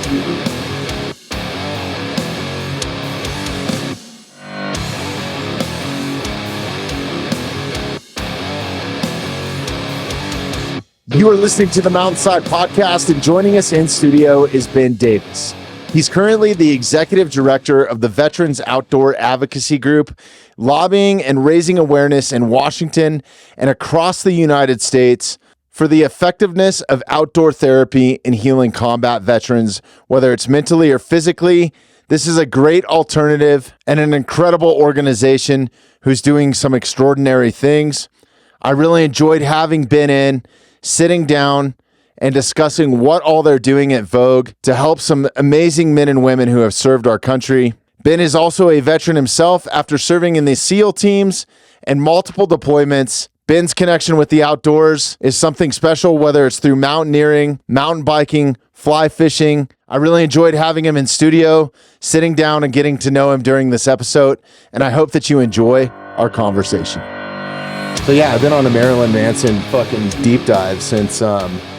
You are listening to the Mountainside Podcast, and joining us in studio is Ben Davis. He's currently the executive director of the Veterans Outdoor Advocacy Group, lobbying and raising awareness in Washington and across the United States for the effectiveness of outdoor therapy in healing combat veterans, whether it's mentally or physically. This is a great alternative and an incredible organization who's doing some extraordinary things. I really enjoyed having Ben in, sitting down and discussing what all they're doing at VOAG to help some amazing men and women who have served our country. Ben is also a veteran himself after serving in the SEAL teams and multiple deployments. Ben's connection with the outdoors is something special, whether it's through mountaineering, mountain biking, fly fishing. I really enjoyed having him in studio, sitting down and getting to know him during this episode, and I hope that you enjoy our conversation. So yeah, I've been on a Marilyn Manson fucking deep dive since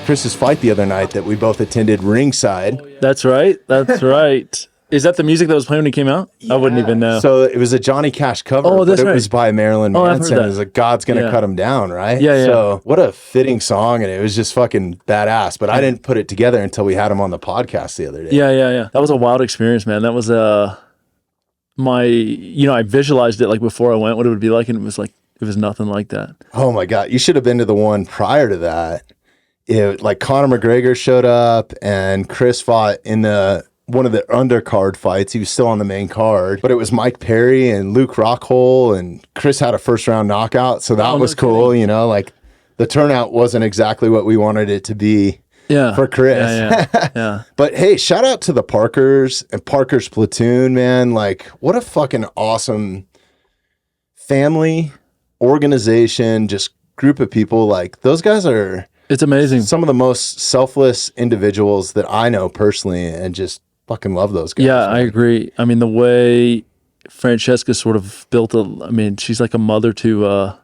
Chris's fight the other night that we both attended ringside. That's right. That's right. Is that the music that was playing when he came out? Yeah. I wouldn't even know. So it was a Johnny Cash cover, but it was by Marilyn Manson. It was like, God's going to cut him down, right? Yeah. So what a fitting song, and it was just fucking badass. But I didn't put it together until we had him on the podcast the other day. Yeah. That was a wild experience, man. That was I visualized it like before I went, what it would be like, and it was nothing like that. Oh my God. You should have been to the one prior to that. Like Conor McGregor showed up and Chris fought in one of the undercard fights. He was still on the main card, but it was Mike Perry and Luke Rockhold, and Chris had a first round knockout. So that was cool. Kidding. Like the turnout wasn't exactly what we wanted it to be for Chris. Yeah. But hey, shout out to the Parkers and Parker's platoon, man. Like what a fucking awesome family, organization, just group of people. Like those guys are, it's amazing. Some of the most selfless individuals that I know personally, and just fucking love those guys. Yeah, man. I agree. I mean, the way Francesca sort of built she's like a mother to a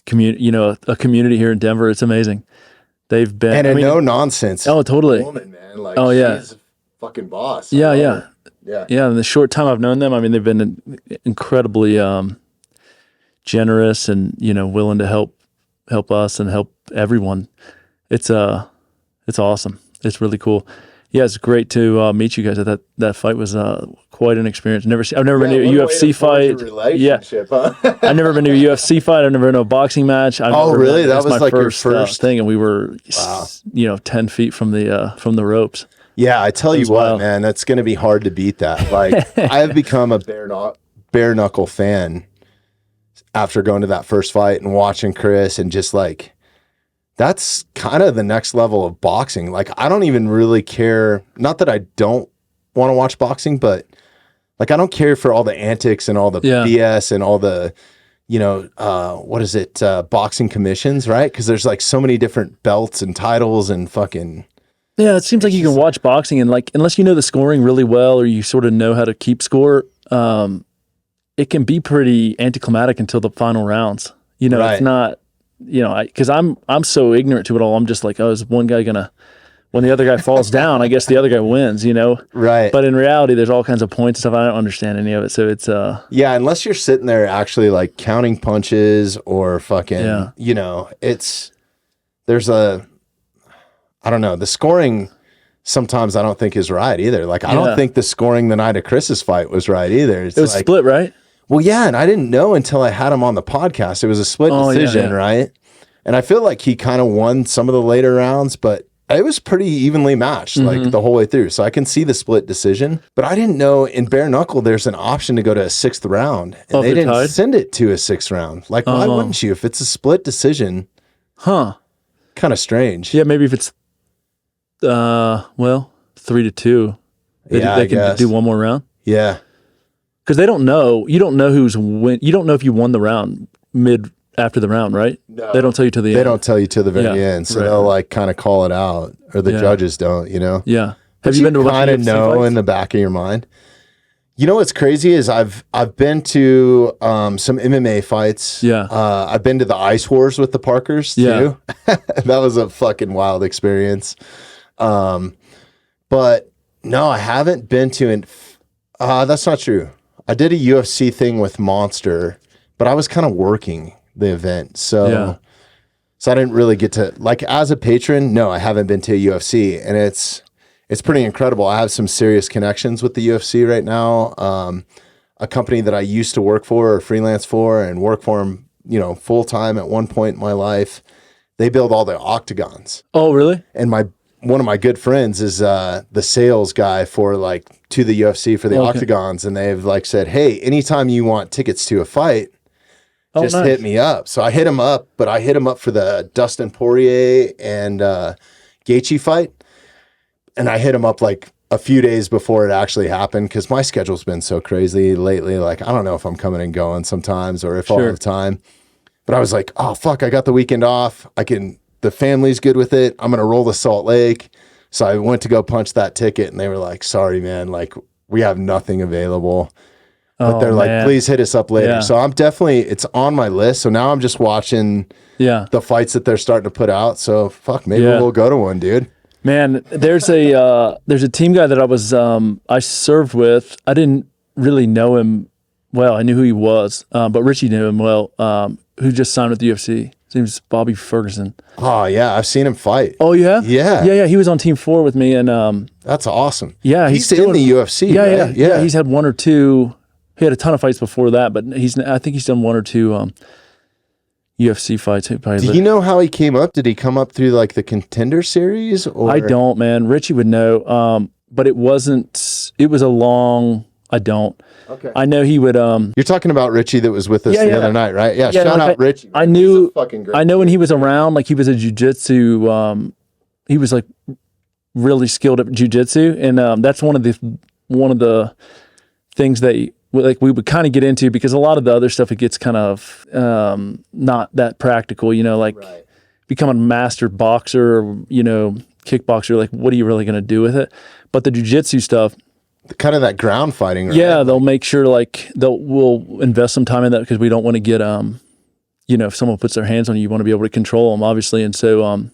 community here in Denver. It's amazing. They've been no nonsense. Oh, totally. Woman, man. Like, she's a fucking boss. Yeah. In the short time I've known them, they've been incredibly generous and willing to help us and help everyone. It's awesome. It's really cool. Yeah, it's great to meet you guys. That fight was quite an experience. I've never been to a UFC fight. Huh? I've never been to a UFC fight. I've never been to a boxing match. Really? That was like your first thing, and we were 10 feet from the ropes. Yeah, I tell you what, man, that's going to be hard to beat that. Like I have become a bare knuckle fan after going to that first fight and watching Chris, and just like, that's kind of the next level of boxing. Like, I don't even really care. Not that I don't want to watch boxing, but like, I don't care for all the antics and all the BS and all the, boxing commissions, right? Because there's like so many different belts and titles and fucking. Yeah, it seems like you can watch boxing and like, unless you know the scoring really well or you sort of know how to keep score, it can be pretty anticlimactic until the final rounds. Right. It's not, because I'm so ignorant to it all. I'm just like, is one guy when the other guy falls down, I guess the other guy wins, Right. But in reality, there's all kinds of points and stuff. I don't understand any of it. So it's yeah, unless you're sitting there actually like counting punches or fucking, I don't know, the scoring sometimes I don't think is right either. Like, I don't think the scoring the night of Chris's fight was right either. It was like, split, right? Well, yeah, and I didn't know until I had him on the podcast. It was a split decision, right? And I feel like he kind of won some of the later rounds, but it was pretty evenly matched, like the whole way through. So I can see the split decision, but I didn't know in bare knuckle there's an option to go to a 6th round, and they didn't send it to a 6th round. Like, why wouldn't you if it's a split decision? Huh? Kind of strange. Yeah, maybe if it's 3-2, they can do one more round. Yeah. Because they don't know. You don't know who's win. You don't know if you won the round after the round, right? No. They don't tell you to the end. They don't tell you to the very end. So they'll like kind of call it out, or the judges don't, Yeah. Have you been to a kind of know fights? In the back of your mind? What's crazy is I've been to some MMA fights. Yeah. I've been to the Ice Wars with the Parkers too. That was a fucking wild experience. But no, I haven't been to an. That's not true. I did a UFC thing with Monster, but I was kind of working the event, so I didn't really get to, like, as a patron. No, I haven't been to a UFC, and it's pretty incredible. I have some serious connections with the UFC right now. A company that I used to work for or freelance for and work for them, full time at one point in my life. They build all the octagons. Oh, really? And one of my good friends is the sales guy for to the UFC for the octagons, and they've said, hey, anytime you want tickets to a fight, just hit me up. So I hit him up, but I hit him up for the Dustin Poirier and Gaethje fight, and I hit him up a few days before it actually happened because my schedule's been so crazy lately. I don't know if I'm coming and going sometimes or if I'll have time. But I was like, oh fuck, I got the weekend off. The family's good with it. I'm going to roll to Salt Lake. So I went to go punch that ticket, and they were like, sorry, man, we have nothing available. But they're please hit us up later. Yeah. So it's on my list. So now I'm just watching the fights that they're starting to put out. So fuck, maybe we'll go to one, dude. Man, there's a team guy that I served with. I didn't really know him well. I knew who he was, but Richie knew him well, who just signed with the UFC. His name's Bobby Ferguson. Oh, yeah. I've seen him fight. Oh, yeah? Yeah. Yeah. He was on Team 4 with me. And that's awesome. Yeah. He's in the UFC, right? Yeah. He's had one or two. He had a ton of fights before that, but I think he's done one or two UFC fights. Do you know how he came up? Did he come up through the Contender Series? Or? I don't, man. Richie would know. But it was a long, I don't. Okay. I know he would. You're talking about Richie that was with us the other night, right? Yeah. Shout out Richie. I knew. I know when he was around, he was a jiu-jitsu. He was really skilled at jiu-jitsu, and that's one of the things that we would kind of get into, because a lot of the other stuff, it gets kind of not that practical. Right. Becoming a master boxer or kickboxer. What are you really going to do with it? But the jiu-jitsu stuff. Kind of that ground fighting, right? Yeah, they'll make sure we'll invest some time in that, because we don't want to get if someone puts their hands on you, you want to be able to control them, obviously. And so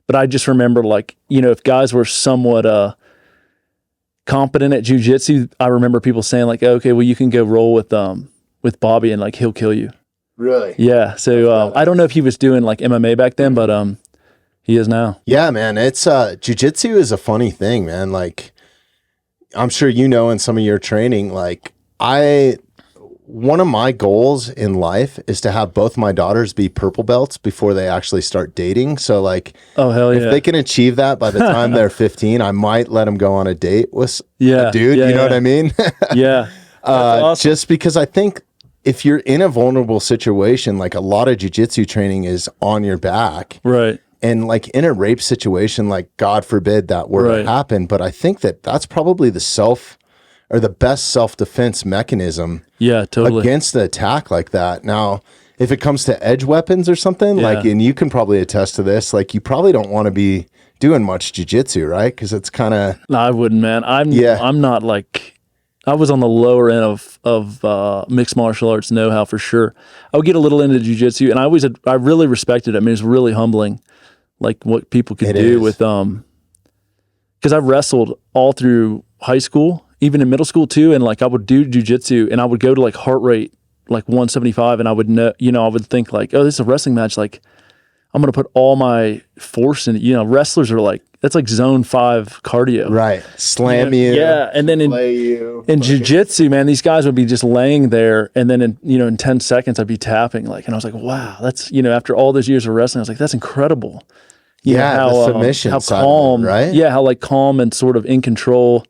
but I just remember if guys were somewhat competent at jiu-jitsu, I remember people saying okay, well, you can go roll with Bobby and he'll kill you. Really? Yeah. So I don't know if he was doing MMA back then, but he is now. Yeah, man. It's jiu-jitsu is a funny thing, man. I'm sure in some of your training, one of my goals in life is to have both my daughters be purple belts before they actually start dating. So oh hell yeah, if they can achieve that by the time they're 15, I might let them go on a date with a dude. You know what I mean? Yeah. Awesome. Just because I think if you're in a vulnerable situation, a lot of jiu-jitsu training is on your back. Right. And in a rape situation, God forbid that were to happen. But I think that's probably the best self-defense mechanism. Yeah, totally. Against the attack like that. Now, if it comes to edge weapons or something, and you can probably attest to this, you probably don't want to be doing much jiu-jitsu, right? Because it's kind of... No, I wouldn't, man. I'm not I was on the lower end of mixed martial arts know-how for sure. I would get a little into jiu-jitsu, and I really respected it. I mean, it's really humbling. What people could do with because I wrestled all through high school, even in middle school too, and I would do jiu-jitsu, and I would go to heart rate 175, and I would know, I would think oh, this is a wrestling match, I'm gonna put all my force in it. Wrestlers are that's zone 5 cardio, right? Slam you, yeah, and then in jiu-jitsu, man, these guys would be just laying there, and then in 10 seconds I'd be tapping, and I was wow, that's after all those years of wrestling, I was that's incredible. The submission, how calm, right? Yeah, how calm and sort of in control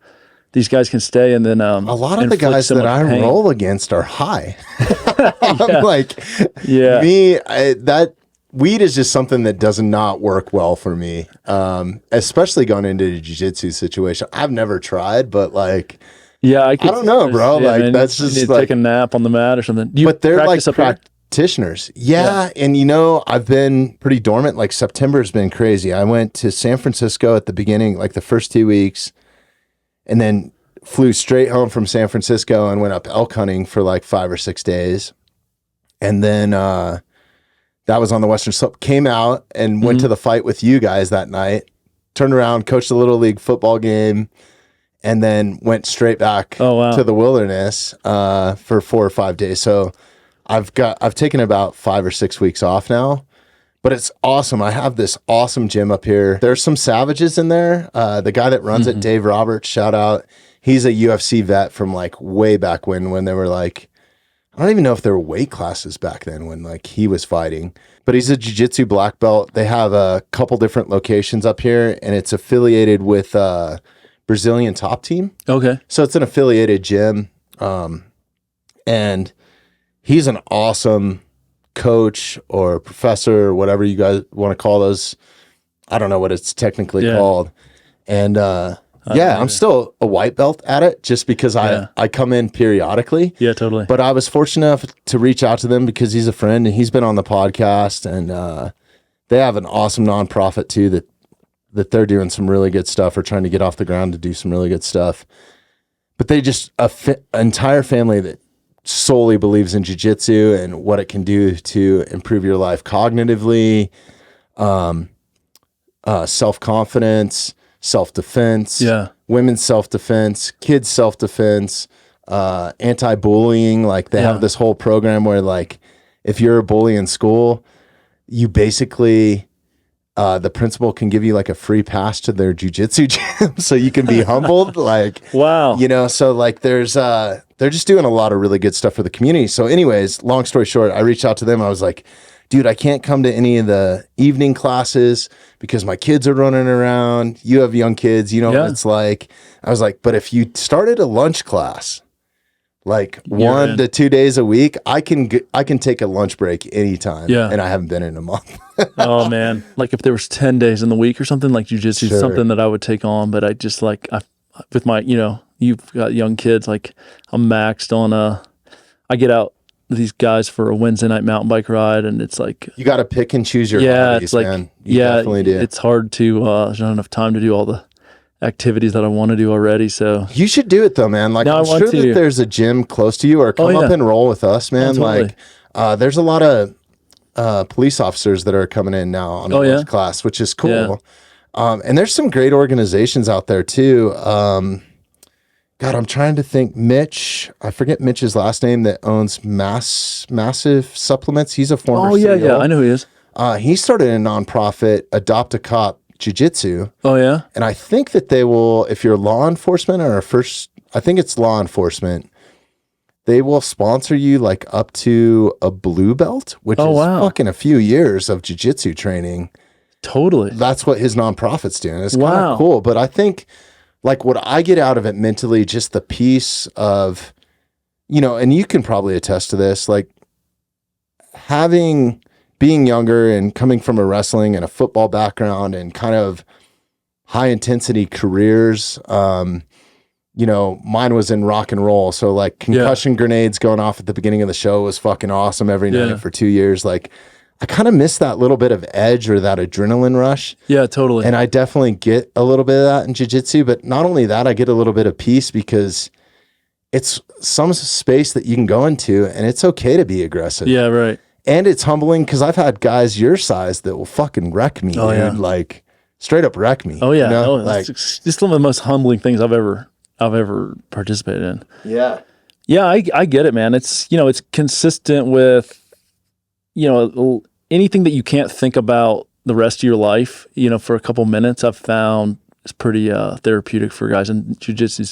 these guys can stay, and then a lot of the guys that I roll against are high. That weed is just something that does not work well for me, especially going into a jiu-jitsu situation. I've never tried, but yeah, I don't know, bro. Man, that's just you need to take a nap on the mat or something. But they're practitioners. Yeah. And I've been pretty dormant. September's been crazy. I went to San Francisco at the beginning, the first 2 weeks, and then flew straight home from San Francisco and went up elk hunting for 5 or 6 days. And then that was on the Western Slope. Came out and went to the fight with you guys that night. turned around, coached a little league football game, and then went straight back to the wilderness for 4 or 5 days. So I've taken about 5 or 6 weeks off now, but it's awesome. I have this awesome gym up here. There's some savages in there. The guy that runs it, Dave Roberts, shout out. He's a UFC vet from like way back when they were like, I don't even know if there were weight classes back then when like he was fighting, but he's a jiu-jitsu black belt. They have a couple different locations up here, and it's affiliated with Brazilian Top Team. Okay. So it's an affiliated gym. And he's an awesome coach or professor or whatever you guys want to call those. I don't know what it's technically called. And I'm still a white belt at it just because I come in periodically. Yeah, totally. But I was fortunate enough to reach out to them because he's a friend and he's been on the podcast, and they have an awesome nonprofit too that they're doing some really good stuff or trying to get off the ground to do some really good stuff. But they just an entire family that solely believes in jiu-jitsu and what it can do to improve your life cognitively, self-confidence, self-defense, women's self-defense, kids self-defense, anti-bullying. Like they have this whole program where like if you're a bully in school, you basically the principal can give you like a free pass to their jiu-jitsu gym so you can be humbled. Like, wow. You know, so like there's they're just doing a lot of really good stuff for the community. So anyways, long story short, I reached out to them. I was like, dude, I can't come to any of the evening classes because my kids are running around. You have young kids, you know what it's like. I was like, but if you started a lunch class, like 1 to 2 days a week, I can take a lunch break anytime. Yeah. And I haven't been in a month. Oh man. Like if there was 10 days in the week or something, like jiu-jitsu is something that I would take on, but I just like, with my, you know, you've got young kids, like I'm maxed on I get out with these guys for a Wednesday night mountain bike ride, and it's like, you got to pick and choose your hobbies, it's like, man. You definitely do. It's hard to, there's not enough time to do all the activities that I want to do already. So you should do it though, man. Like I'm sure that there's a gym close to you, or come up and roll with us, man. Totally. Like there's a lot of police officers that are coming in now on a class, which is cool. And there's some great organizations out there too. God, I'm trying to think. Mitch, I forget Mitch's last name, that owns Massive Supplements. He's a former CEO. I know who he is. He started a nonprofit, Adopt a Cop Jiu-Jitsu. Oh yeah. And I think that they will, if you're law enforcement or I think it's law enforcement, they will sponsor you like up to a blue belt, which is fucking a few years of jiu-jitsu training. Totally. That's what his nonprofit's doing. It's kind of cool. But I think like what I get out of it mentally, just the piece of, you know, and you can probably attest to this, like being younger and coming from a wrestling and a football background and kind of high intensity careers. You know, mine was in rock and roll. So like concussion grenades going off at the beginning of the show was fucking awesome every night for 2 years. Like I kind of miss that little bit of edge or that adrenaline rush. Yeah, totally. And I definitely get a little bit of that in jiu-jitsu, but not only that, I get a little bit of peace because it's some space that you can go into and it's okay to be aggressive. Yeah, right. And it's humbling because I've had guys your size that will fucking wreck me, dude. Yeah. Like straight up wreck me. Oh yeah. You know? Like just one of the most humbling things I've ever participated in. Yeah. Yeah, I get it, man. It's, you know, it's consistent with, you know, anything that you can't think about the rest of your life, you know, for a couple minutes, I've found is pretty therapeutic for guys. And jiu-jitsu is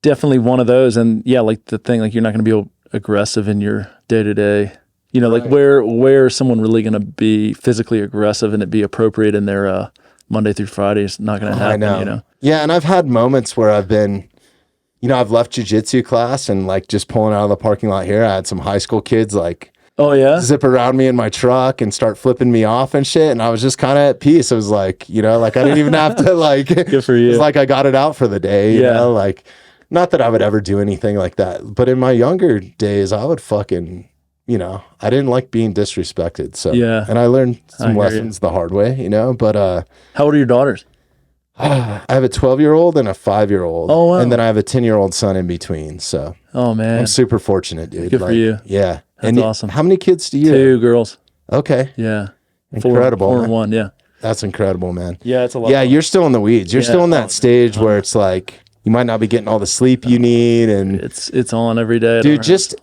definitely one of those. And yeah, like the thing, like you're not going to be aggressive in your day-to-day, you know, like where is someone really going to be physically aggressive and it be appropriate in their Monday through Friday is not going to happen, you know? Yeah. And I've had moments where I've been, you know, I've left jiu-jitsu class and like just pulling out of the parking lot here, I had some high school kids like, zip around me in my truck and start flipping me off and shit. And I was just kind of at peace. It was like, you know, like I didn't even have to like, good for you. It's like I got it out for the day, you know, like not that I would ever do anything like that, but in my younger days, I would fucking, you know, I didn't like being disrespected. So, and I learned some lessons the hard way, you know, but, how old are your daughters? I have a 12-year-old and a 5-year-old. Oh, wow. And then I have a 10-year-old son in between. So, oh man, I'm super fortunate, dude. Good for you. Yeah. That's awesome. How many kids do you have? 2 girls. Okay. Yeah. Incredible. 4 and 1. Yeah. That's incredible, man. Yeah, it's a lot. Yeah, you're still in the weeds. You're still in that stage where it's like you might not be getting all the sleep you need, and it's on every day. Dude, just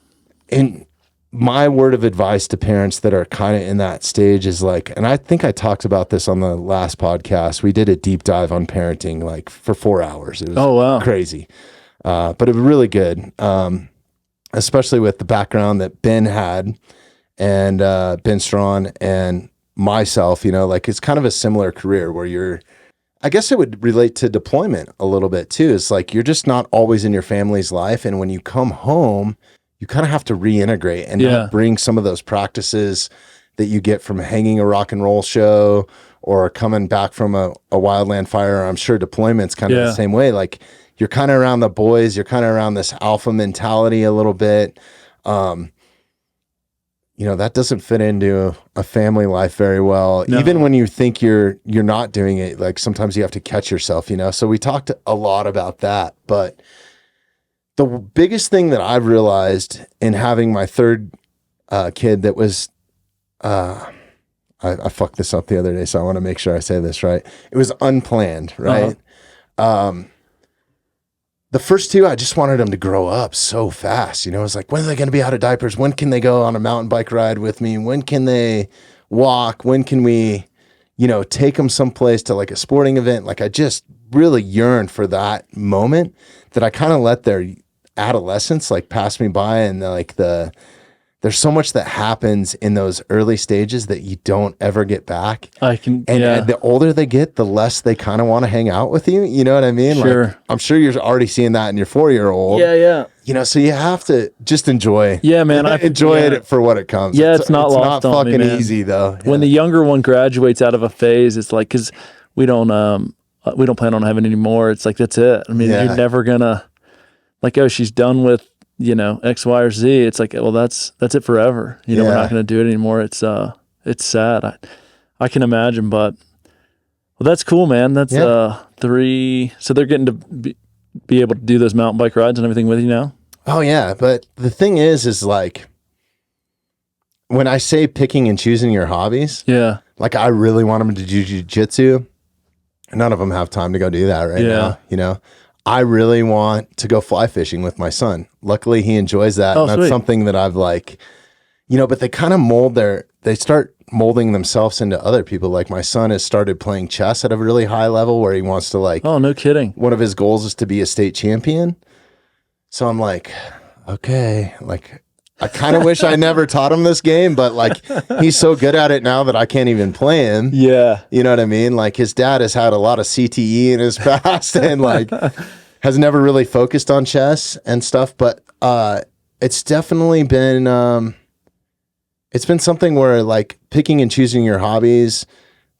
in my word of advice to parents that are kind of in that stage is like, and I think I talked about this on the last podcast. We did a deep dive on parenting like for 4 hours. It was crazy, but it was really good, especially with the background that Ben had and Ben Strawn and myself. You know, like it's kind of a similar career where I guess it would relate to deployment a little bit too. It's like you're just not always in your family's life, and when you come home, you kind of have to reintegrate and not bring some of those practices that you get from hanging a rock and roll show or coming back from a wildland fire. I'm sure deployment's kind of the same way. Like you're kind of around the boys, you're kind of around this alpha mentality a little bit. You know, that doesn't fit into a family life very well. No. Even when you think you're not doing it, like sometimes you have to catch yourself, you know? So we talked a lot about that, but the biggest thing that I've realized in having my third kid that was, I fucked this up the other day, so I want to make sure I say this right. It was unplanned, right? The first two, I just wanted them to grow up so fast. You know, it's like, when are they going to be out of diapers? When can they go on a mountain bike ride with me? When can they walk? When can we, you know, take them someplace to like a sporting event? Like I just really yearned for that moment that I kind of let their adolescence like pass me by, and there's so much that happens in those early stages that you don't ever get back. The older they get, the less they kind of want to hang out with you. You know what I mean? Sure. Like, I'm sure you're already seeing that in your 4-year-old. Yeah. You know, so you have to just enjoy. Yeah, man. Enjoy it for what it comes. Yeah, it's not lost on fucking me, man. easy though. Yeah. When the younger one graduates out of a phase, it's like, because we don't plan on having any more. It's like, that's it. I mean, you're never gonna like, oh, she's done with, you know, X, Y, or Z. It's like, well, that's it forever. You know, we're not going to do it anymore. It's sad. I can imagine, but well, that's cool, man. That's 3. So they're getting to be able to do those mountain bike rides and everything with you now. Oh yeah. But the thing is like, when I say picking and choosing your hobbies, like I really want them to do jiu-jitsu. None of them have time to go do that right now. You know, I really want to go fly fishing with my son. Luckily, he enjoys that. And that's something that I've like, you know, but they kind of they start molding themselves into other people. Like my son has started playing chess at a really high level where he wants to like, oh, no kidding. One of his goals is to be a state champion. So I'm like, okay, like I kind of wish I never taught him this game, but like he's so good at it now that I can't even play him. Yeah. You know what I mean? Like his dad has had a lot of CTE in his past and like has never really focused on chess and stuff, but it's definitely been it's been something where like picking and choosing your hobbies.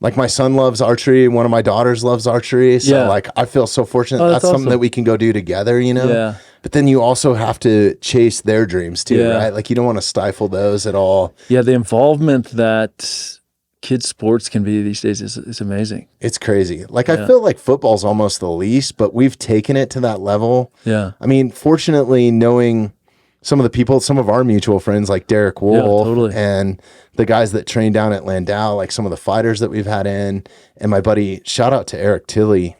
Like my son loves archery, one of my daughters loves archery, so like I feel so fortunate. That's awesome. Something that we can go do together, you know? Yeah. But then you also have to chase their dreams too, right? Like you don't want to stifle those at all. Yeah, the involvement that kids sports can be these days is amazing. It's crazy. Like I feel like football's almost the least, but we've taken it to that level. Yeah. I mean, fortunately, knowing some of the people, some of our mutual friends like Derek Wolf and the guys that train down at Landau, like some of the fighters that we've had in, and my buddy, shout out to Eric Tilley.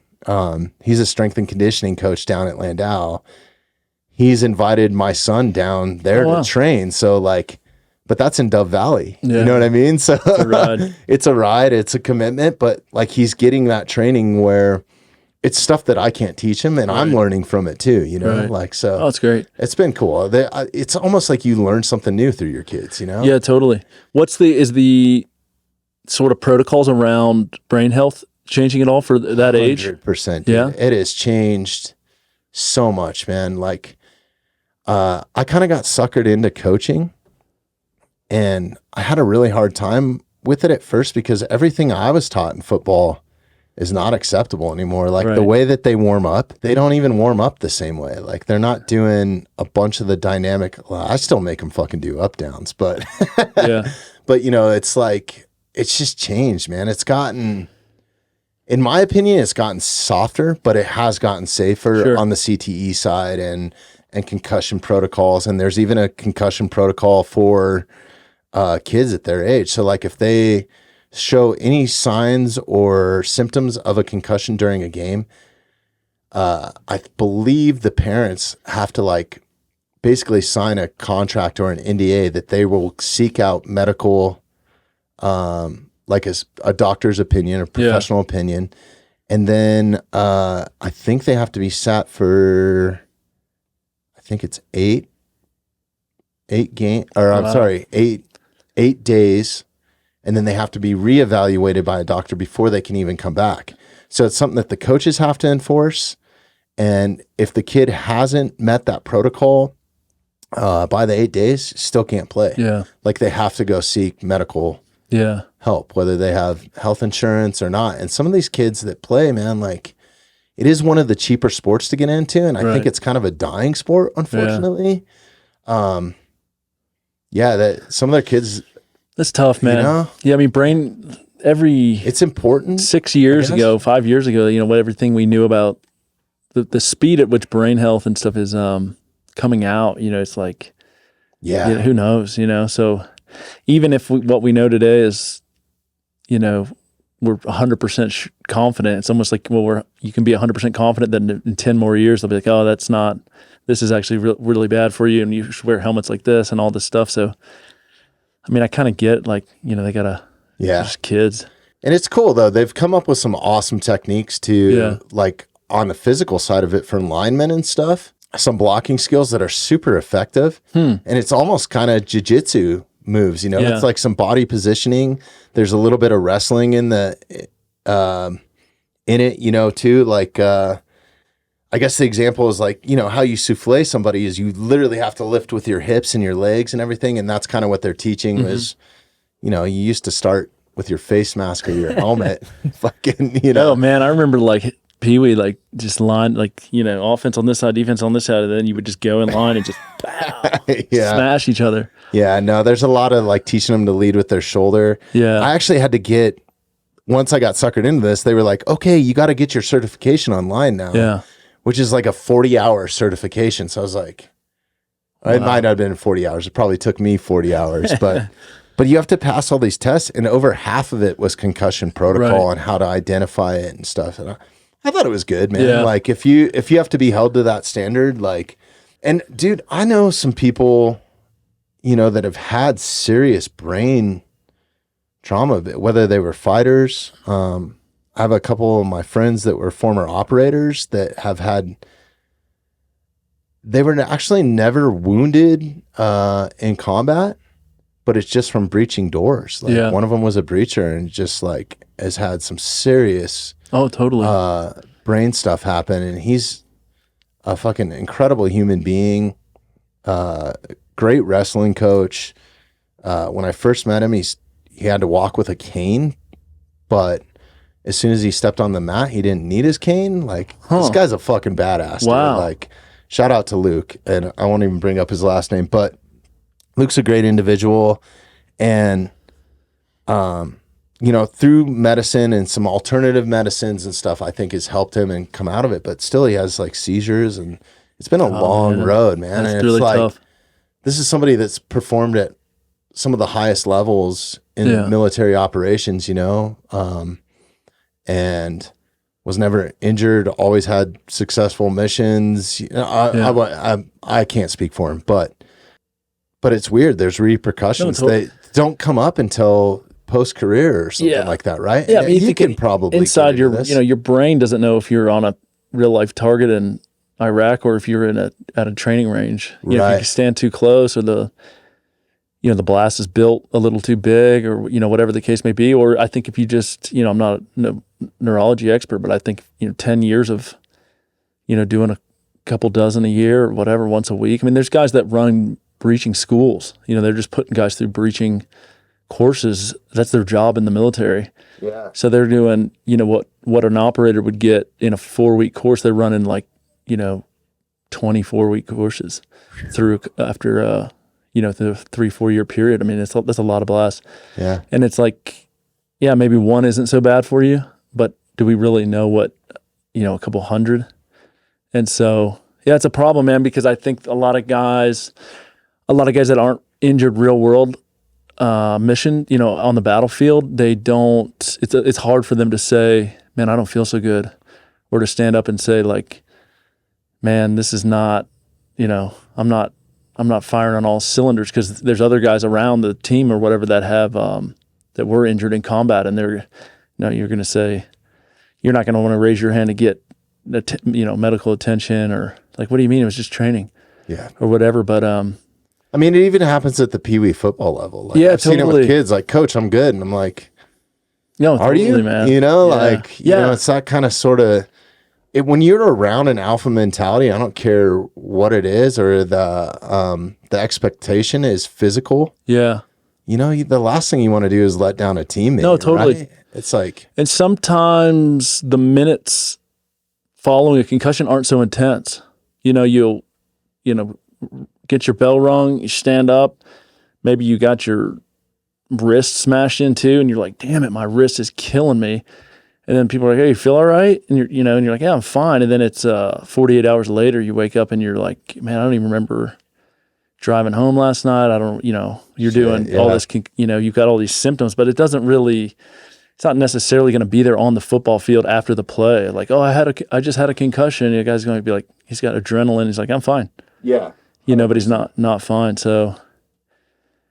He's a strength and conditioning coach down at Landau. He's invited my son down there to train. So like, but that's in Dove Valley. You know what I mean? So it's a ride. It's a commitment, but like he's getting that training where it's stuff that I can't teach him and I'm learning from it too, you know, like, so. Oh, it's great. It's been cool. It's almost like you learn something new through your kids, you know? Yeah, totally. Is the sort of protocols around brain health changing at all for that age? 100%. Yeah. It has changed so much, man. Like, I kind of got suckered into coaching and I had a really hard time with it at first because everything I was taught in football is not acceptable anymore. Like the way that they warm up, they don't even warm up the same way. Like they're not doing a bunch of the dynamic. Well, I still make them fucking do up downs, but but you know, it's like, it's just changed, man. It's gotten, in my opinion, it's gotten softer, but it has gotten safer on the CTE side and concussion protocols. And there's even a concussion protocol for kids at their age. So like if they show any signs or symptoms of a concussion during a game, I believe the parents have to like basically sign a contract or an NDA that they will seek out medical, like a doctor's opinion or professional opinion. And then I think they have to be sat for, I think it's 8 days. And then they have to be reevaluated by a doctor before they can even come back. So it's something that the coaches have to enforce. And if the kid hasn't met that protocol by the 8 days, still can't play. Yeah. Like they have to go seek medical help, whether they have health insurance or not. And some of these kids that play, man, like it is one of the cheaper sports to get into. And I think it's kind of a dying sport, unfortunately. That some of their kids. That's tough, man. You know? Yeah. I mean, it's important. 6 years ago, 5 years ago, you know, what everything we knew about the speed at which brain health and stuff is coming out, you know, it's like, who knows, you know? So even if what we know today is, you know, we're 100% confident, it's almost like, well, you can be 100% confident that in 10 more years, they'll be like, oh, this is actually really bad for you. And you should wear helmets like this and all this stuff. So, I mean, I kind of get like, you know, they gotta, just kids. And it's cool though. They've come up with some awesome techniques to like on the physical side of it for linemen and stuff, some blocking skills that are super effective. And it's almost kind of jiu-jitsu moves, you know, it's like some body positioning. There's a little bit of wrestling in it, you know, too. Like, I guess the example is like, you know, how you souffle somebody is you literally have to lift with your hips and your legs and everything. And that's kind of what they're teaching was, you know, you used to start with your face mask or your helmet. Fucking, you know. Oh man, I remember like Pee Wee, like just line, like, you know, offense on this side, defense on this side, and then you would just go in line and just smash each other. Yeah, no, there's a lot of like teaching them to lead with their shoulder. Yeah. I actually had to get, once I got suckered into this, they were like, okay, you got to get your certification online now. Yeah. Which is like a 40-hour certification. So I was like, it might not have been 40 hours. It probably took me 40 hours, but you have to pass all these tests, and over half of it was concussion protocol and how to identify it and stuff. And I thought it was good, man. Yeah. Like if you have to be held to that standard, like, and dude, I know some people, you know, that have had serious brain trauma, whether they were fighters. I have a couple of my friends that were former operators that have had, they were actually never wounded in combat, but it's just from breaching doors. Like one of them was a breacher and just like has had some serious brain stuff happen. And he's a fucking incredible human being, great wrestling coach. When I first met him, he had to walk with a cane, but as soon as he stepped on the mat, he didn't need his cane. Like this guy's a fucking badass. Wow. Dude. Like shout out to Luke, and I won't even bring up his last name, but Luke's a great individual. And, you know, through medicine and some alternative medicines and stuff, I think has helped him and come out of it, but still he has like seizures, and it's been a long road, man. That's and really it's like, tough. This is somebody that's performed at some of the highest levels in military operations, you know, and was never injured, always had successful missions. You know, I can't speak for him, but it's weird. There's repercussions. They don't come up until post-career or something like that, right? Yeah, I mean, you can probably inside your, you know, your brain doesn't know if you're on a real life target in Iraq or if you're at a training range. You know, if you stand too close, or the blast is built a little too big, or, you know, whatever the case may be. Or I think if you just, you know, I'm not a neurology expert, but I think, you know, 10 years of, you know, doing a couple dozen a year or whatever, once a week. I mean, there's guys that run breaching schools, you know, they're just putting guys through breaching courses. That's their job in the military. Yeah. So they're doing, you know, what an operator would get in a 4-week course. They're running like, you know, 24-week courses through after, you know, the 3-4 year period. I mean, that's a lot of blast. Yeah. And it's like, yeah, maybe one isn't so bad for you, but do we really know what, you know, a couple hundred? And so, yeah, it's a problem, man, because I think a lot of guys that aren't injured real world, mission, on the battlefield, they don't, it's hard for them to say, man, I don't feel so good, or to stand up and say like, man, this is not, I'm not firing on all cylinders, because there's other guys around the team or whatever that have, that were injured in combat, and they're, you're going to say, you're not going to want to raise your hand to get, medical attention, or like, what do you mean? It was just training, or whatever. But, I mean, it even happens at the Pee Wee football level. Like, yeah, I've seen it with kids, like, Coach, I'm good. And I'm like, no, are totally, you? Man. It's that kind of sort of, when you're around an alpha mentality, I don't care what it is, or the expectation is physical. Yeah. The last thing you want to do is let down a teammate. No, totally. Right? It's like, and sometimes the minutes following a concussion aren't so intense. You'll, get your bell rung, you stand up, maybe you got your wrist smashed in too, and you're like, damn it, my wrist is killing me. And then people are like, hey, you feel all right? And you're like, yeah, I'm fine. And then it's 48 hours later, you wake up and you're like, man, I don't even remember driving home last night. I don't, you're doing all this, you've got all these symptoms, but it doesn't really, it's not necessarily going to be there on the football field after the play. Like, oh, I just had a concussion. The guy's going to be like, he's got adrenaline. He's like, I'm fine. Yeah. But he's not fine. So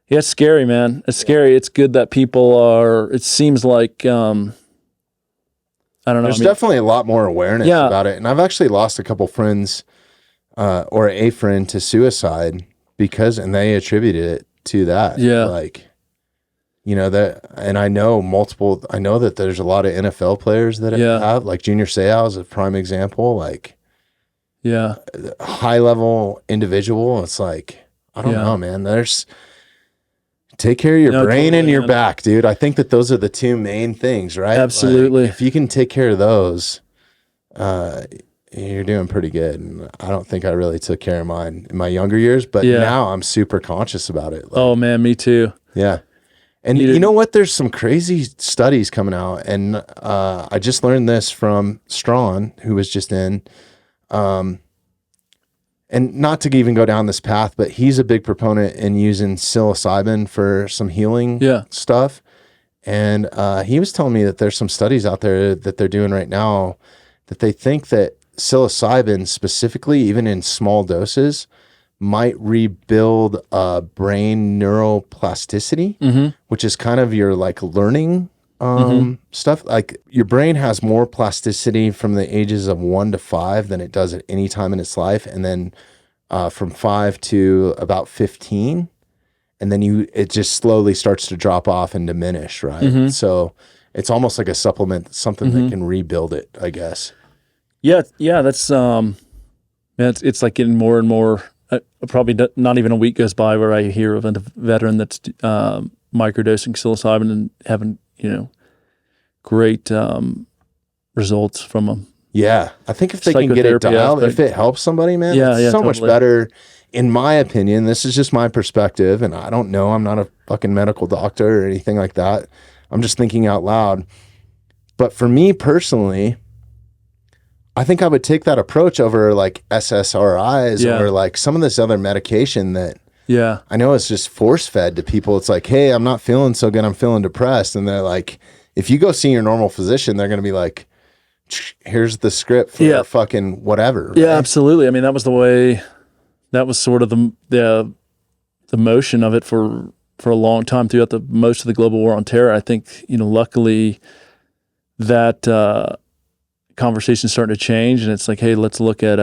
yeah, it's scary, man. It's scary. It's good that people are, it seems like, I don't know. There's definitely a lot more awareness about it. And I've actually lost a couple friends, or a friend, to suicide and they attributed it to that. Yeah. Like, and I know that there's a lot of NFL players that have, like Junior Seau is a prime example, like, high level individual. It's like, I don't know, man. Take care of your brain and your back, dude. I think that those are the two main things, right? Absolutely. Like, if you can take care of those, you're doing pretty good. And I don't think I really took care of mine in my younger years, but now I'm super conscious about it. Like, oh man, me too. Yeah. And you know what? There's some crazy studies coming out, and I just learned this from Strawn, who was just in, and not to even go down this path, but he's a big proponent in using psilocybin for some healing stuff. And he was telling me that there's some studies out there that they're doing right now that they think that psilocybin specifically, even in small doses, might rebuild brain neuroplasticity, which is kind of your like learning stuff. Like your brain has more plasticity from the ages of 1 to 5 than it does at any time in its life. And then from 5 to about 15, and then it just slowly starts to drop off and diminish. Right. So it's almost like a supplement, something that can rebuild it, I guess. Yeah. That's, it's like getting more and more, probably not even a week goes by where I hear of a veteran that's microdosing psilocybin and having, great results from them. Yeah. I think if they can get it dialed, if it helps somebody, man, it's so much better. In my opinion, this is just my perspective, and I don't know, I'm not a fucking medical doctor or anything like that. I'm just thinking out loud. But for me personally, I think I would take that approach over like SSRIs or like some of this other medication that I know is just force fed to people. It's like, hey, I'm not feeling so good, I'm feeling depressed. And they're like, if you go see your normal physician, they're going to be like, here's the script for fucking whatever. Right? Yeah, absolutely. I mean, that was the way, that was sort of the motion of it for a long time throughout most of the global war on terror. I think, luckily that conversation's starting to change, and it's like, hey, let's look at,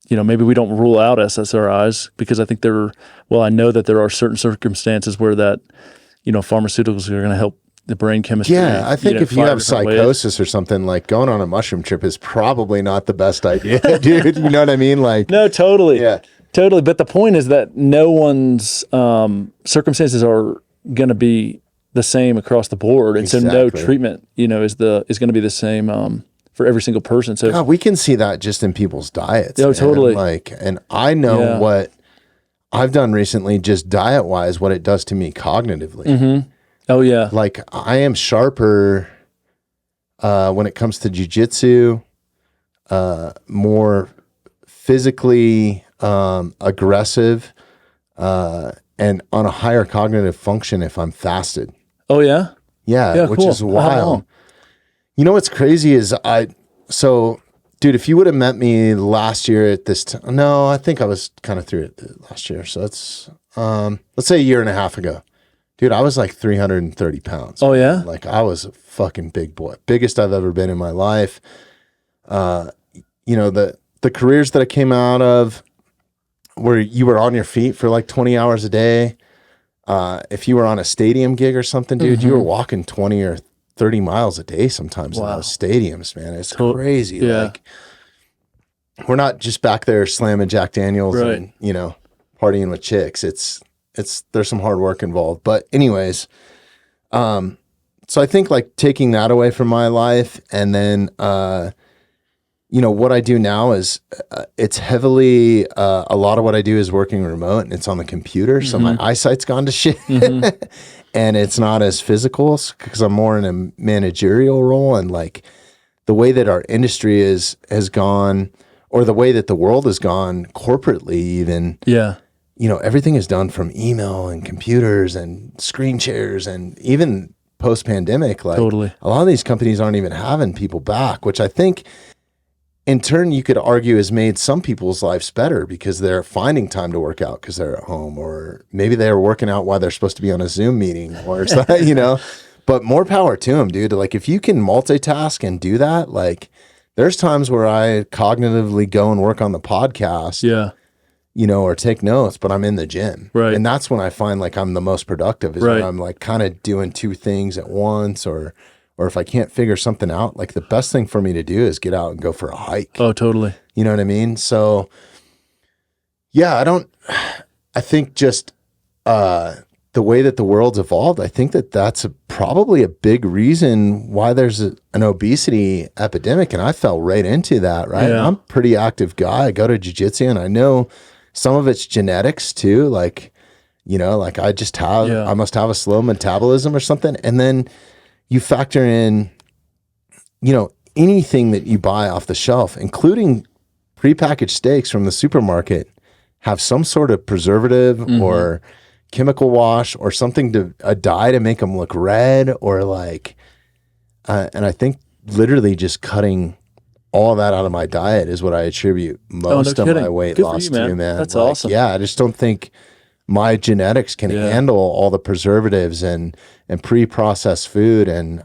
maybe we don't rule out SSRIs, because I think I know that there are certain circumstances where that, pharmaceuticals are going to help the brain chemistry. Yeah, I think if you have psychosis or something, like going on a mushroom trip is probably not the best idea, dude. You know what I mean? Like, no, totally. Yeah, totally. But the point is that no one's circumstances are going to be the same across the board, and so no treatment, is going to be the same for every single person. So we can see that just in people's diets. Oh, totally. And I know what I've done recently, just diet wise, what it does to me cognitively. Oh yeah. Like I am sharper when it comes to jiu-jitsu, more physically aggressive and on a higher cognitive function if I'm fasted. Oh yeah? Yeah, which cool. is wild. You know what's crazy is dude, if you would have met me last year at this time, no, I think I was kind of through it last year. So it's, let's say a year and a half ago. Dude, I was like 330 pounds. Oh, yeah? Like I was a fucking big boy. Biggest I've ever been in my life. You know, the careers that I came out of where you were on your feet for like 20 hours a day. If you were on a stadium gig or something, dude, you were walking 20 or 30 miles a day sometimes in those stadiums, man. It's crazy. Yeah. Like we're not just back there slamming Jack Daniels and, you know, partying with chicks. There's some hard work involved. But anyways, so I think like taking that away from my life and then, you know, what I do now is it's heavily, a lot of what I do is working remote and it's on the computer. So my eyesight's gone to shit and it's not as physical because I'm more in a managerial role. And like the way that our industry has gone or the way that the world has gone corporately even. Yeah. You know, everything is done from email and computers and screen shares and even post-pandemic, like a lot of these companies aren't even having people back, which I think in turn you could argue has made some people's lives better because they're finding time to work out because they're at home, or maybe they're working out while they're supposed to be on a Zoom meeting or something, you know, but more power to them, dude. Like if you can multitask and do that, like there's times where I cognitively go and work on the podcast. Yeah. You know, or take notes, but I'm in the gym. Right. And that's when I find like I'm the most productive is when I'm like kind of doing two things at once or if I can't figure something out, like the best thing for me to do is get out and go for a hike. Oh, totally. You know what I mean? So yeah, I think just the way that the world's evolved, I think that that's probably a big reason why there's an obesity epidemic. And I fell right into that, right? Yeah. I'm a pretty active guy. I go to jiu-jitsu and I know some of it's genetics too. Like, you know, like I must have a slow metabolism or something. And then you factor in, you know, anything that you buy off the shelf, including prepackaged steaks from the supermarket, have some sort of preservative or chemical wash or something a dye to make them look red or like, and I think literally just cutting all that out of my diet is what I attribute most of my weight loss to, man. That's like, awesome. Yeah, I just don't think my genetics can handle all the preservatives and pre-processed food. And,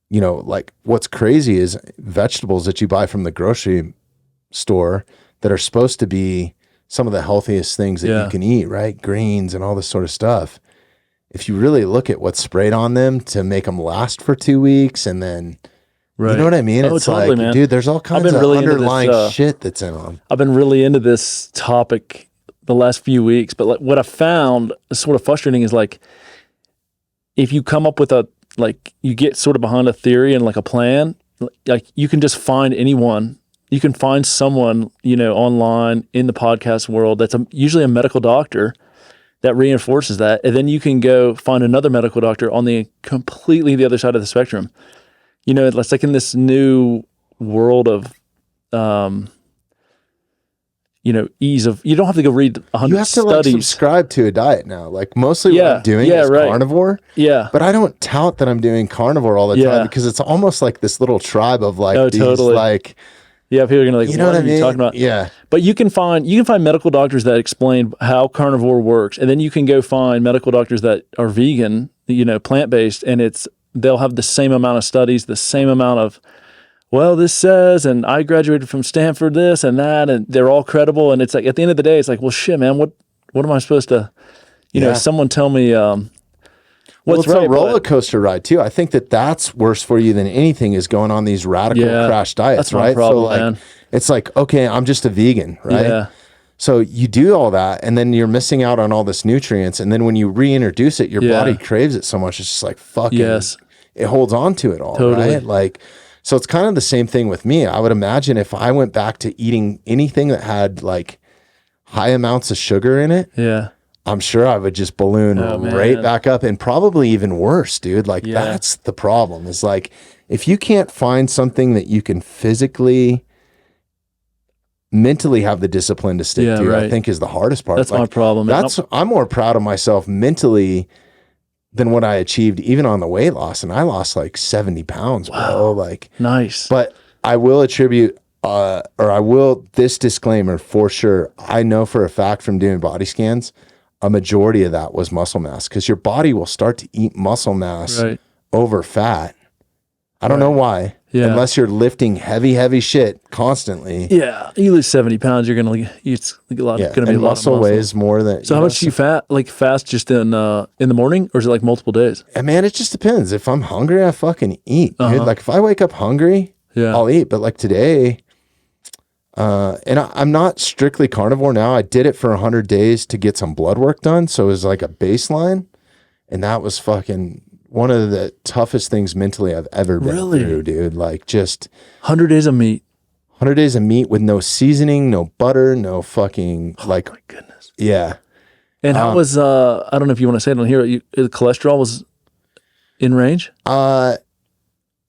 you know, like what's crazy is vegetables that you buy from the grocery store that are supposed to be some of the healthiest things that you can eat, right? Greens and all this sort of stuff. If you really look at what's sprayed on them to make them last for 2 weeks and then, you know what I mean? Oh, it's totally, like, man. dude, there's all kinds of really underlying shit that's in them. I've been really into this topic the last few weeks, but like what I found is sort of frustrating is like, if you come up with you get sort of behind a theory and like a plan, like you can just find anyone. You can find someone, you know, online in the podcast world that's usually a medical doctor that reinforces that. And then you can go find another medical doctor on completely the other side of the spectrum. You know, it's like in this new world of, you know, ease of, you don't have to go read 100 You have to studies. like subscribe to a diet now. Like mostly what I'm doing is carnivore. Yeah. But I don't tout that I'm doing carnivore all the time because it's almost like this little tribe of like these like, yeah, people are gonna like, you know what I mean? Talking about? Yeah. But you can find medical doctors that explain how carnivore works, and then you can go find medical doctors that are vegan, you know, plant-based, and they'll have the same amount of studies, the same amount of, well, this says, and I graduated from Stanford, this and that, and they're all credible. And it's like at the end of the day, it's like, well, shit, man, what am I supposed to, you know, someone tell me what's it's a roller coaster ride too. I think that's worse for you than anything is going on these radical crash diets, that's right? Problem, so like, man. It's like, okay, I'm just a vegan, right? Yeah. So you do all that, and then you're missing out on all this nutrients, and then when you reintroduce it, your body craves it so much. It's just like fucking. Yes. It holds on to it all, right? Like, so it's kind of the same thing with me. I would imagine if I went back to eating anything that had like high amounts of sugar in it, I'm sure I would just balloon right back up, and probably even worse, dude. Like that's the problem. Is like if you can't find something that you can physically mentally have the discipline to stick to, I think is the hardest part. That's my problem. I'm more proud of myself mentally than what I achieved even on the weight loss. And I lost like 70 pounds, bro. Like nice. But I will attribute, this disclaimer for sure. I know for a fact from doing body scans, a majority of that was muscle mass, because your body will start to eat muscle mass over fat. I don't know why. Yeah. Unless you're lifting heavy shit constantly. Yeah. You lose 70 pounds, you're going to eat a lot. Yeah. Gonna be and a lot muscle of muscle weighs more than. So how much do you fast just in the morning, or is it like multiple days? And man, it just depends. If I'm hungry, I fucking eat. Dude. Like if I wake up hungry, I'll eat. But like today, and I'm not strictly carnivore now. I did it for 100 days to get some blood work done. So it was like a baseline. And that was fucking one of the toughest things mentally I've ever been through, dude. Like just 100 days of meat. 100 days of meat with no seasoning, no butter, no fucking like. Oh my goodness. Yeah. And how was, I don't know if you want to say it on here, the cholesterol was in range? I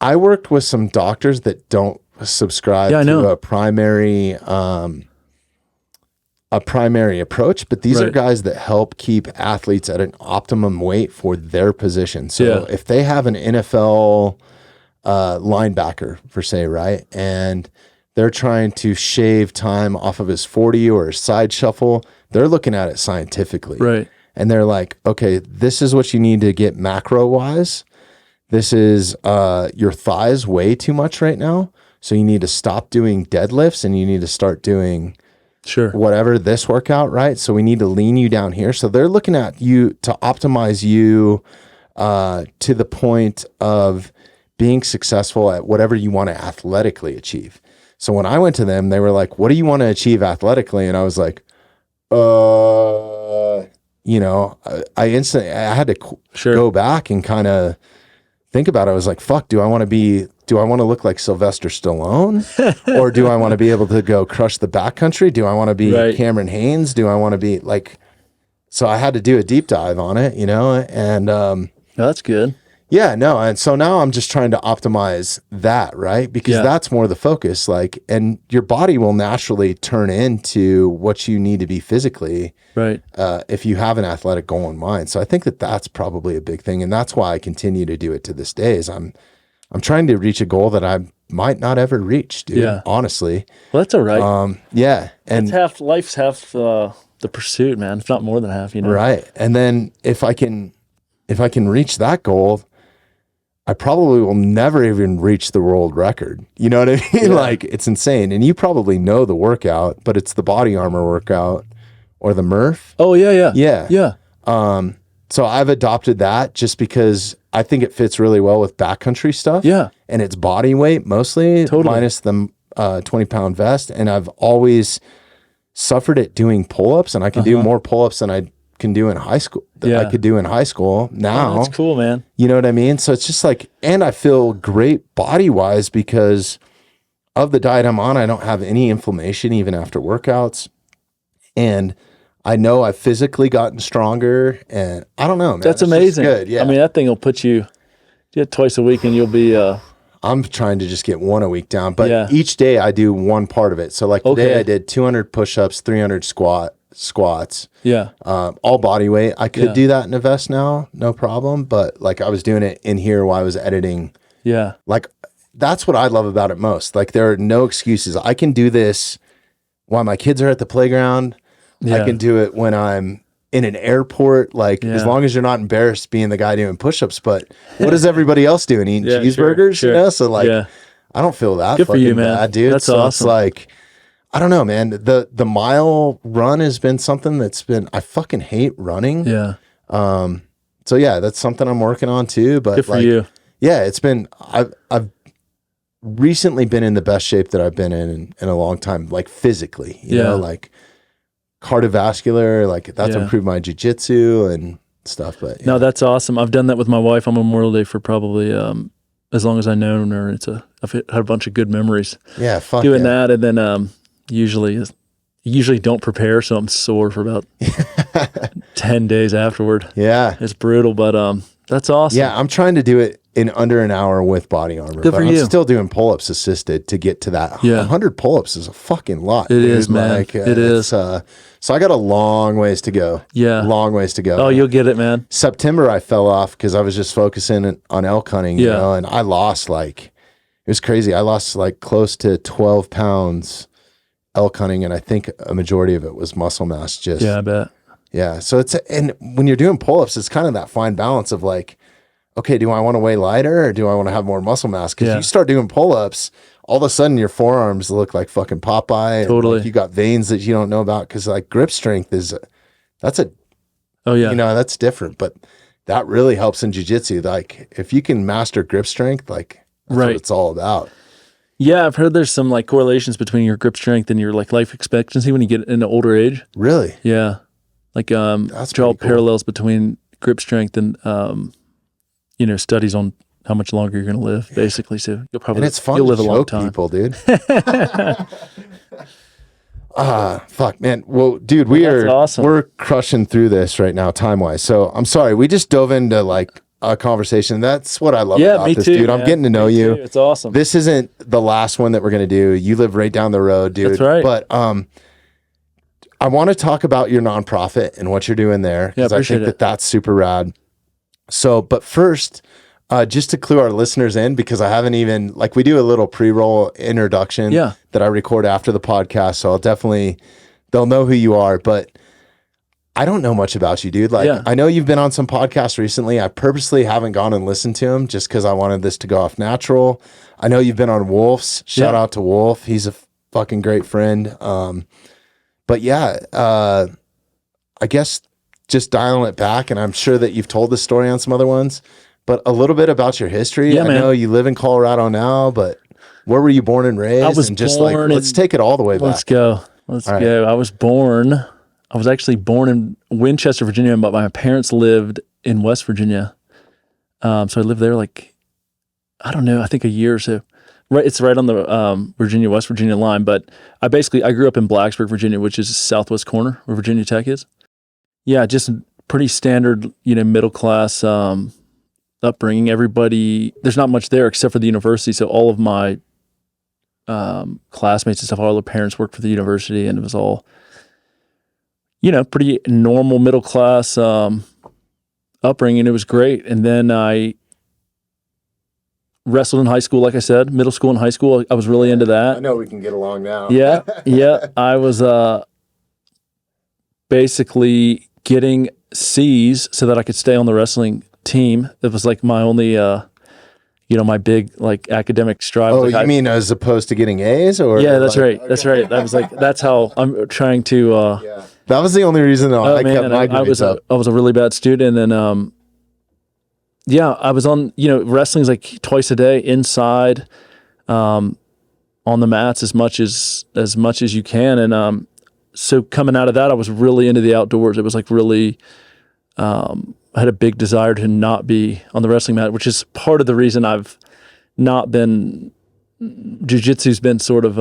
worked with some doctors that don't subscribe to a primary approach, but these are guys that help keep athletes at an optimum weight for their position. So if they have an NFL linebacker per se, right, and they're trying to shave time off of his 40 or his side shuffle, they're looking at it scientifically, right? And they're like, okay, this is what you need to get macro wise. This is your thighs way too much right now. So you need to stop doing deadlifts and you need to start doing whatever this workout, right? So we need to lean you down here. So they're looking at you to optimize you to the point of being successful at whatever you want to athletically achieve. So when I went to them, they were like, what do you want to achieve athletically? And I was like, I instantly, I had to go back and kind of think about it. I was like, fuck, do I want to look like Sylvester Stallone? Or do I want to be able to go crush the backcountry? Do I want to be Cameron Haynes? Do I want to be like, so I had to do a deep dive on it, and that's good. Yeah, no. And so now I'm just trying to optimize that, right? Because that's more the focus, like, and your body will naturally turn into what you need to be physically, right? If you have an athletic goal in mind. So I think that that's probably a big thing. And that's why I continue to do it to this day is I'm trying to reach a goal that I might not ever reach, dude, honestly. Well, that's all right. Yeah. And life's half the pursuit, man. If not more than half, Right. And then if I can reach that goal, I probably will never even reach the world record. You know what I mean? Like, it's insane. And you probably know the workout, but it's the body armor workout or the Murph. Oh, yeah. Yeah. So I've adopted that just because I think it fits really well with backcountry stuff. Yeah. And it's body weight mostly, minus the 20-pound vest. And I've always suffered at doing pull-ups, and I can do more pull-ups than I can do in high school. I could do in high school now. Oh, that's cool, man. You know what I mean? So it's just like, and I feel great body-wise because of the diet I'm on. I don't have any inflammation even after workouts. And I know I've physically gotten stronger, and I don't know, man. That's amazing. Good. Yeah. I mean, that thing will put you twice a week and you'll be, I'm trying to just get one a week down, but each day I do one part of it. So like today I did 200 push-ups, 300 squats. Yeah. All body weight. I could do that in a vest now, no problem. But like I was doing it in here while I was editing. Yeah. Like that's what I love about it most. Like there are no excuses. I can do this while my kids are at the playground. I can do it when I'm in an airport. Like as long as you're not embarrassed being the guy doing push-ups. But what is everybody else doing? Eating cheeseburgers, sure. you know? So like I don't feel that good fucking for you, man. bad, dude. That's so awesome. It's like, I don't know, man. The mile run has been something I fucking hate running. Yeah. So yeah, that's something I'm working on too. But good for you. Yeah, it's been, I've recently been in the best shape that I've been in a long time, like physically, you know, like cardiovascular, like that's improved my jiu-jitsu and stuff. But no, that's awesome. I've done that with my wife on Memorial Day for probably, as long as I've known her. I've had a bunch of good memories. Yeah. Doing that. And then, usually don't prepare, so I'm sore for about 10 days afterward. Yeah. It's brutal, but That's awesome. Yeah, I'm trying to do it in under an hour with body armor. Good for I'm you. still doing pull-ups assisted to get to that. Yeah. 100 pull-ups is a fucking lot. It is, man. It is. So I got a long ways to go. Yeah. Long ways to go. Oh, you'll get it, man. September, I fell off because I was just focusing on elk hunting, you know, and I lost it was crazy. I lost close to 12 pounds elk hunting, and I think a majority of it was muscle mass. I bet. Yeah. So and when you're doing pull-ups, it's kind of that fine balance of okay, do I want to weigh lighter or do I want to have more muscle mass? Because you start doing pull-ups, all of a sudden your forearms look like fucking Popeye. Totally. And you got veins that you don't know about because grip strength that's different. But that really helps in jiu-jitsu. If you can master grip strength, that's what it's all about. Yeah, I've heard there's some correlations between your grip strength and your life expectancy when you get into older age. Really? Yeah. Draw parallels between grip strength and studies on how much longer you're going to live, basically. So it's fun you'll live to a long choke time. people, dude. Fuck, man. Well, dude, we're crushing through this right now, time wise. So I'm sorry, we just dove into a conversation. That's what I love about this, dude. Man. I'm getting to know you. It's awesome. This isn't the last one that we're gonna do. You live right down the road, dude. That's right. But I want to talk about your nonprofit and what you're doing there because I think that's super rad. So, but first, just to clue our listeners in, because I haven't even we do a little pre-roll introduction that I record after the podcast. So they'll know who you are, but I don't know much about you, dude. I know you've been on some podcasts recently. I purposely haven't gone and listened to them just because I wanted this to go off natural. I know you've been on Wolf's. Shout out to Wolf. He's a fucking great friend. But yeah, I guess just dialing it back, and I'm sure that you've told this story on some other ones, but a little bit about your history. Yeah, I know you live in Colorado now, but where were you born and raised? I was born let's take it all the way back. Let's go. I was actually born in Winchester, Virginia, but my parents lived in West Virginia. So I lived there I think a year or so. Right, it's right on the West Virginia line. But I grew up in Blacksburg, Virginia, which is the southwest corner where Virginia Tech is. Yeah, just pretty standard, middle class upbringing. Everybody, there's not much there except for the university. So all of my classmates and stuff, all their parents worked for the university, and it was all, pretty normal middle class upbringing. It was great. And then I wrestled in high school, like I said, middle school and high school. I was really into that. I know we can get along now. Yeah. I was basically getting C's so that I could stay on the wrestling team. It was my only, my big academic strive. Oh, you mean as opposed to getting A's, or? Yeah, that's right. Okay. That's right. That was that's how I'm trying to. That was the only reason I kept my grades up. I was a really bad student, and I was on, wrestling's twice a day inside, on the mats as much as you can. And, so coming out of that, I was really into the outdoors. It was really, I had a big desire to not be on the wrestling mat, which is part of the reason I've not been, jiu-jitsu's been sort of,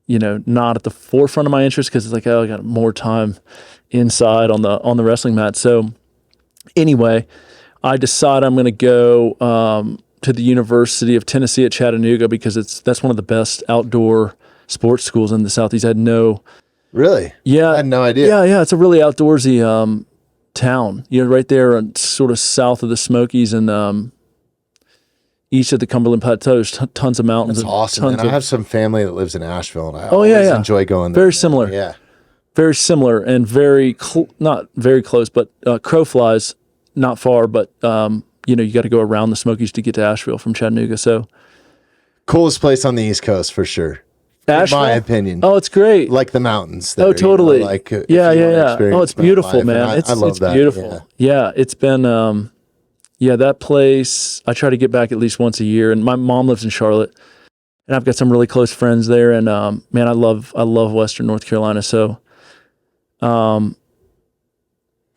not at the forefront of my interest. Cause it's I got more time inside on the wrestling mat. So anyway, I decide I'm going to go to the University of Tennessee at Chattanooga because that's one of the best outdoor sports schools in the Southeast. I had no... Really? Yeah. I had no idea. Yeah. It's a really outdoorsy town. Right there sort of south of the Smokies and east of the Cumberland Plateau. There's tons of mountains. That's awesome. And I have some family that lives in Asheville, and I enjoy going there. Very similar. Yeah. Very similar and not very close, but crow flies not far, but you got to go around the Smokies to get to Asheville from Chattanooga. So coolest place on the East Coast for sure. Asheville? In my opinion. Oh, it's great. The mountains. There, totally. Yeah. Oh, it's beautiful, man. I love that. Beautiful. Yeah. It's been, that place, I try to get back at least once a year. And my mom lives in Charlotte, and I've got some really close friends there. And, man, I love Western North Carolina. So,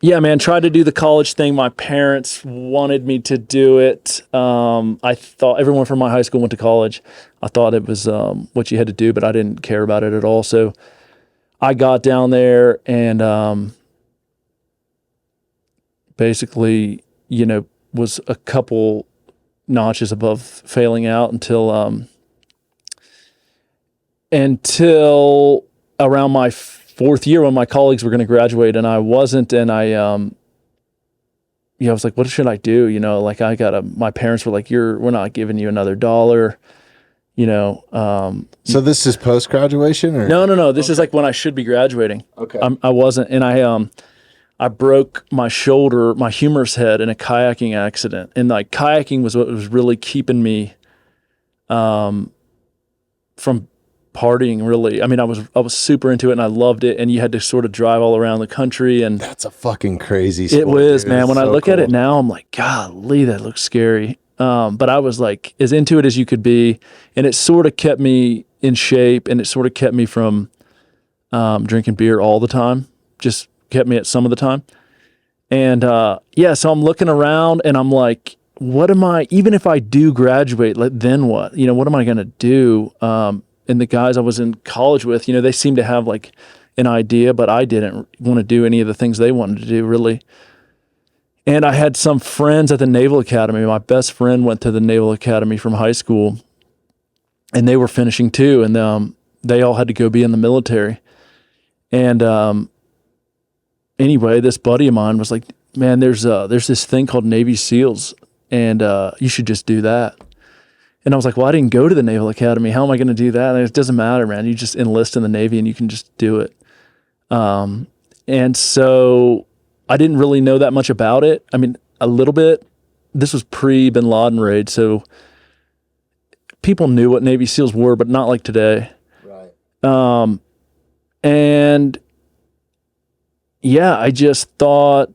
yeah, man, tried to do the college thing. My parents wanted me to do it. I thought everyone from my high school went to college. I thought it was what you had to do, but I didn't care about it at all. So I got down there and basically was a couple notches above failing out until around my fourth year when my colleagues were going to graduate and I wasn't. And I was like, what should I do? Like my parents were like, we're not giving you another dollar, So this is post-graduation or? No. This is like when I should be graduating. Okay. I wasn't. And I broke my shoulder, my humerus head in a kayaking accident. And like kayaking was what was really keeping me from partying really. I mean, I was super into it and I loved it. And you had to sort of drive all around the country. And that's a fucking crazy sport. It was, man. When I look cool. at it now, I'm like, golly, that looks scary. But I was like as into it as you could be. And it sort of kept me in shape and it sort of kept me from drinking beer all the time. Just kept me at some of the time. And so I'm looking around and I'm like, even if I do graduate, then what? What am I going to do? And the guys I was in college with, they seemed to have like an idea, but I didn't want to do any of the things they wanted to do really. And I had some friends at the Naval Academy. My best friend went to the Naval Academy from high school and they were finishing too. And they all had to go be in the military. And anyway, this buddy of mine was like, man, there's this thing called Navy SEALs and you should just do that. And I was like, well, I didn't go to the Naval Academy. How am I going to do that? And it doesn't matter, man. You just enlist in the Navy and you can just do it. And so I didn't really know that much about it. I mean, a little bit. This was pre-Bin Laden raid, so people knew what Navy SEALs were, but not like today. Right. And yeah, I just thought,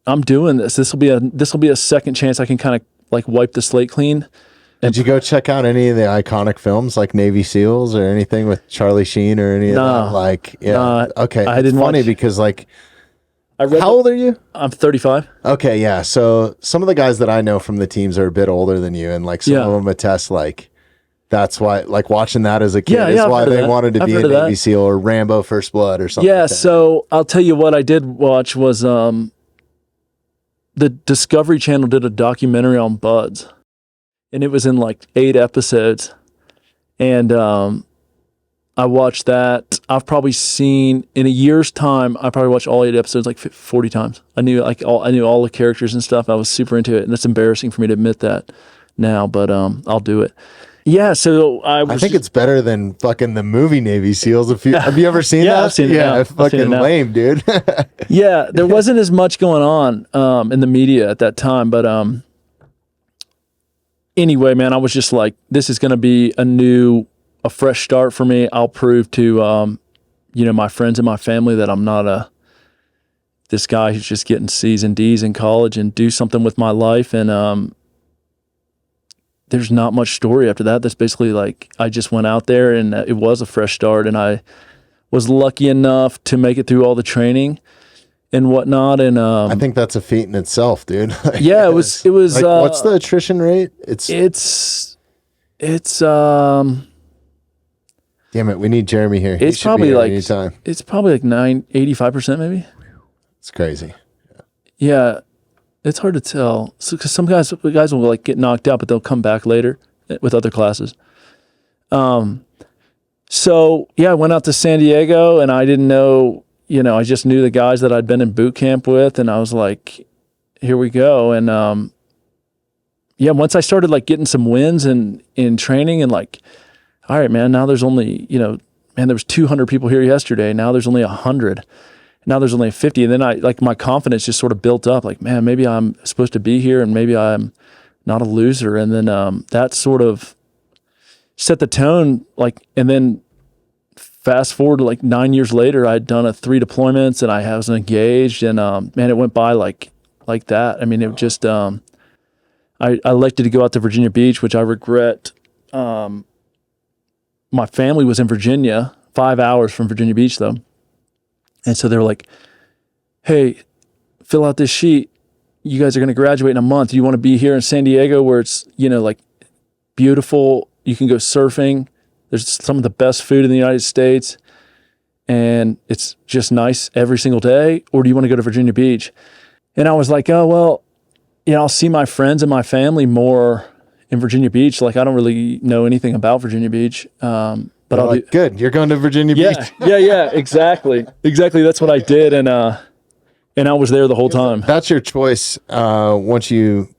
I'm doing this. This will be a second chance I can kind of like wipe the slate clean. Did you go check out any of the iconic films like Navy SEALs or anything with Charlie Sheen or any of that? Like, yeah. Okay. I didn't funny watch, because like, how old are you? I'm 35. Okay. Yeah. So some of the guys that I know from the teams are a bit older than you. And like some of them attest like, that's why like watching that as a kid is why they wanted to be a Navy SEAL or Rambo First Blood or something. Yeah. Like that. So I'll tell you what I did watch was, the Discovery Channel did a documentary on Buds. And it was in like 8 episodes. And I watched that. I've probably seen, in a year's time, I probably watched all 8 episodes like 40 times. I knew all the characters and stuff. I was super into it. And it's embarrassing for me to admit that now, but I'll do it. Yeah, so I think it's better than fucking the movie Navy SEAls. Have you ever seen that? I've seen it. Yeah, fucking lame, dude. Yeah, there wasn't as much going on in the media at that time, but anyway, man, I was just like, this is going to be a fresh start for me. I'll prove to, my friends and my family that I'm not this guy who's just getting C's and D's in college and do something with my life. And there's not much story after that. That's basically like, I just went out there and it was a fresh start. And I was lucky enough to make it through all the training and whatnot. And I think that's a feat in itself, dude. Yeah, it was like, what's the attrition rate? It's damn it, we need Jeremy here. It's probably like anytime. It's probably like 85% maybe. It's crazy. Yeah, it's hard to tell. So, because some guys will like get knocked out, but they'll come back later with other classes. So yeah, I went out to San Diego and I didn't know, I just knew the guys that I'd been in boot camp with, and I was like, here we go. And once I started like getting some wins in training and like, all right, man, now there's only, there was 200 people here yesterday. Now there's only 100. Now there's only 50. And then my confidence just sort of built up like, man, maybe I'm supposed to be here and maybe I'm not a loser. And then that sort of set the tone, like, and then fast forward to like 9 years later, I'd done 3 deployments and I was engaged, and man, it went by like that. I mean, it just I elected to go out to Virginia Beach, which I regret. My family was in Virginia, 5 hours from Virginia Beach though. And so they were like, hey, fill out this sheet. You guys are going to graduate in a month. You want to be here in San Diego where it's, like beautiful. You can go surfing. There's some of the best food in the United States. And it's just nice every single day. Or do you want to go to Virginia Beach? And I was like, oh, well, I'll see my friends and my family more in Virginia Beach. Like I don't really know anything about Virginia Beach. But I'll like, good. You're going to Virginia Beach. Yeah. Exactly. That's what I did. And I was there the whole time. That's your choice. Once you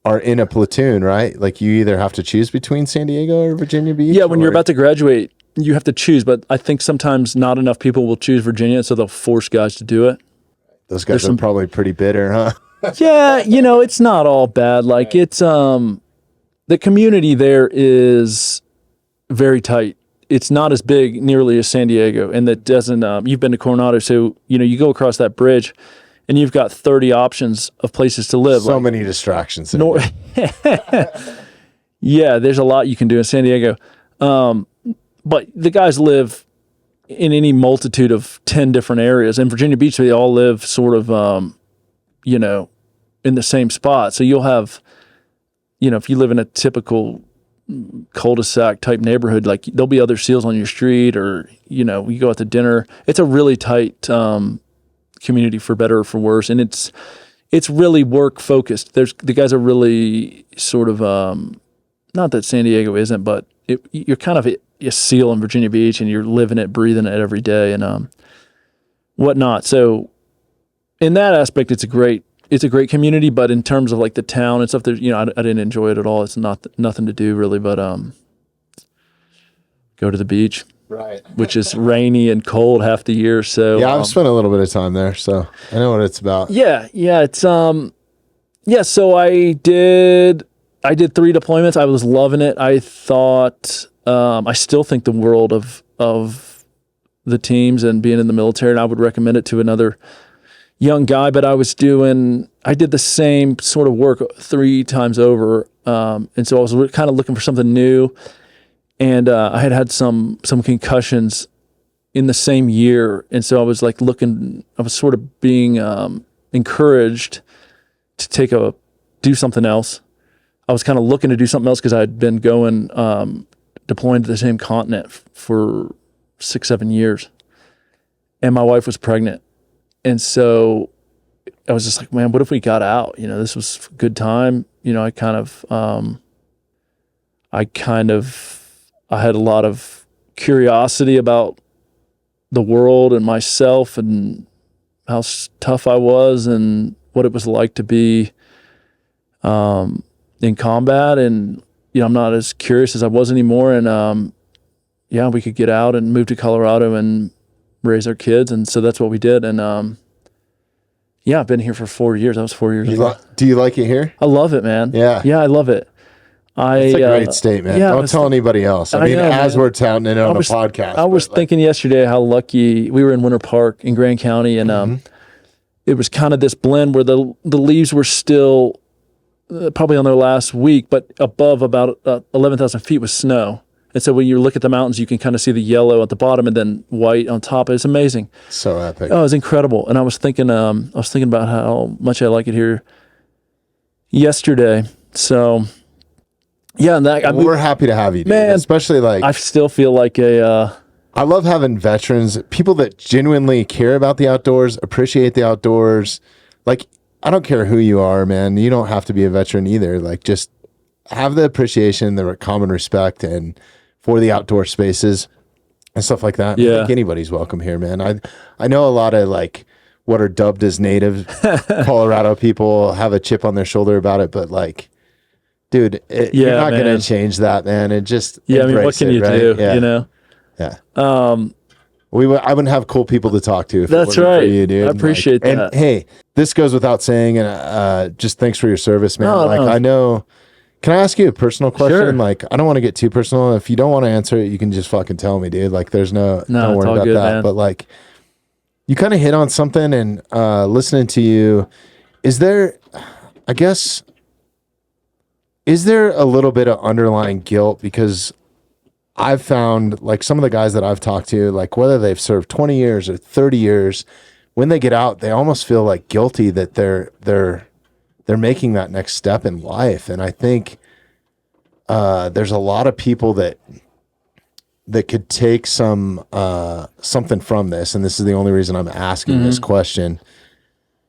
are in a platoon, right? Like you either have to choose between San Diego or Virginia Beach. Yeah. When you're about to graduate, you have to choose, but I think sometimes not enough people will choose Virginia. So they'll force guys to do it. Those guys are probably pretty bitter, huh? Yeah. It's not all bad. Like it's, the community there is very tight. It's not as big nearly as San Diego, and that doesn't, you've been to Coronado, so, you go across that bridge and you've got 30 options of places to live. So many distractions. Yeah, there's a lot you can do in San Diego. But the guys live in any multitude of 10 different areas. In Virginia Beach, they all live sort of, in the same spot. So you'll have, if you live in a typical cul-de-sac type neighborhood, like there'll be other SEALs on your street, or you go out to dinner. It's a really tight community, for better or for worse, and it's really work focused. The guys are really sort of not that San Diego isn't, but you're kind of a SEAL in Virginia Beach, and you're living it, breathing it every day, and whatnot. So in that aspect, it's a great community, but in terms of like the town and stuff, there's, I didn't enjoy it at all. It's nothing to do really, but go to the beach, right? Which is rainy and cold half the year. So yeah, I've spent a little bit of time there, so I know what it's about. Yeah, it's So I did 3 deployments. I was loving it. I thought I still think the world of the teams and being in the military, and I would recommend it to another young guy, but I did the same sort of work 3 times over. And so I was kind of looking for something new, and I had some concussions in the same year. And so I was like I was sort of being encouraged to do something else. I was kind of looking to do something else because I had been deploying to the same continent for 6-7 years, and my wife was pregnant. And so I was just like, man, what if we got out? This was a good time. I had a lot of curiosity about the world and myself and how tough I was and what it was like to be in combat. And, I'm not as curious as I was anymore. And we could get out and move to Colorado and raise our kids. And so that's what we did. And I've been here for 4 years. That was 4 years ago. Do you like it here? I love it, man. Yeah, I love it. It's a great state, man. Don't tell anybody else. I mean, as we're touting it on a podcast. I was thinking yesterday how lucky we were in Winter Park in Grand County, and it was kind of this blend where the leaves were still probably on their last week, but above about 11,000 feet was snow. And so when you look at the mountains, you can kind of see the yellow at the bottom and then white on top. It's amazing. So epic. Oh, it was incredible. And I was thinking about how much I like it here yesterday. So yeah, and we're happy to have you, dude. Man, especially I still feel like I love having veterans, people that genuinely care about the outdoors, appreciate the outdoors. Like, I don't care who you are, man. You don't have to be a veteran either. Like, just have the appreciation, the common respect, and for the outdoor spaces and stuff like that. Yeah. I think anybody's welcome here, man. I know a lot of like what are dubbed as native Colorado people have a chip on their shoulder about it, but like, dude, you're not going to change that, man. It just I mean, what can you do? Yeah. Yeah. I wouldn't have cool people to talk to if that's it wasn't right. for you, dude. I appreciate that. And hey, this goes without saying, and just thanks for your service, man. No. I know. Can I ask you a personal question? Sure. Like, I don't want to get too personal. If you don't want to answer it, you can just fucking tell me, dude. Like, there's don't worry about good, that. Man. But like, you kind of hit on something, and listening to you, is there a little bit of underlying guilt? Because I've found, like, some of the guys that I've talked to, like, whether they've served 20 years or 30 years, when they get out, they almost feel like guilty that they're making that next step in life. And I think there's a lot of people that could take something from this. And this is the only reason I'm asking this question.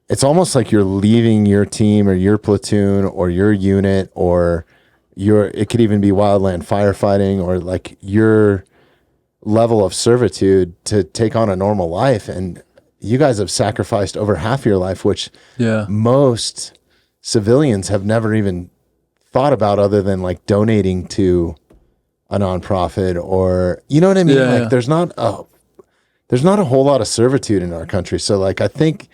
it's almost like you're leaving your team or your platoon or your unit, or it could even be wildland firefighting, or like your level of servitude to take on a normal life. And you guys have sacrificed over half your life, which most civilians have never even thought about, other than like donating to a nonprofit, or, you know what I mean? Like there's not a whole lot of servitude in our country. So like, I think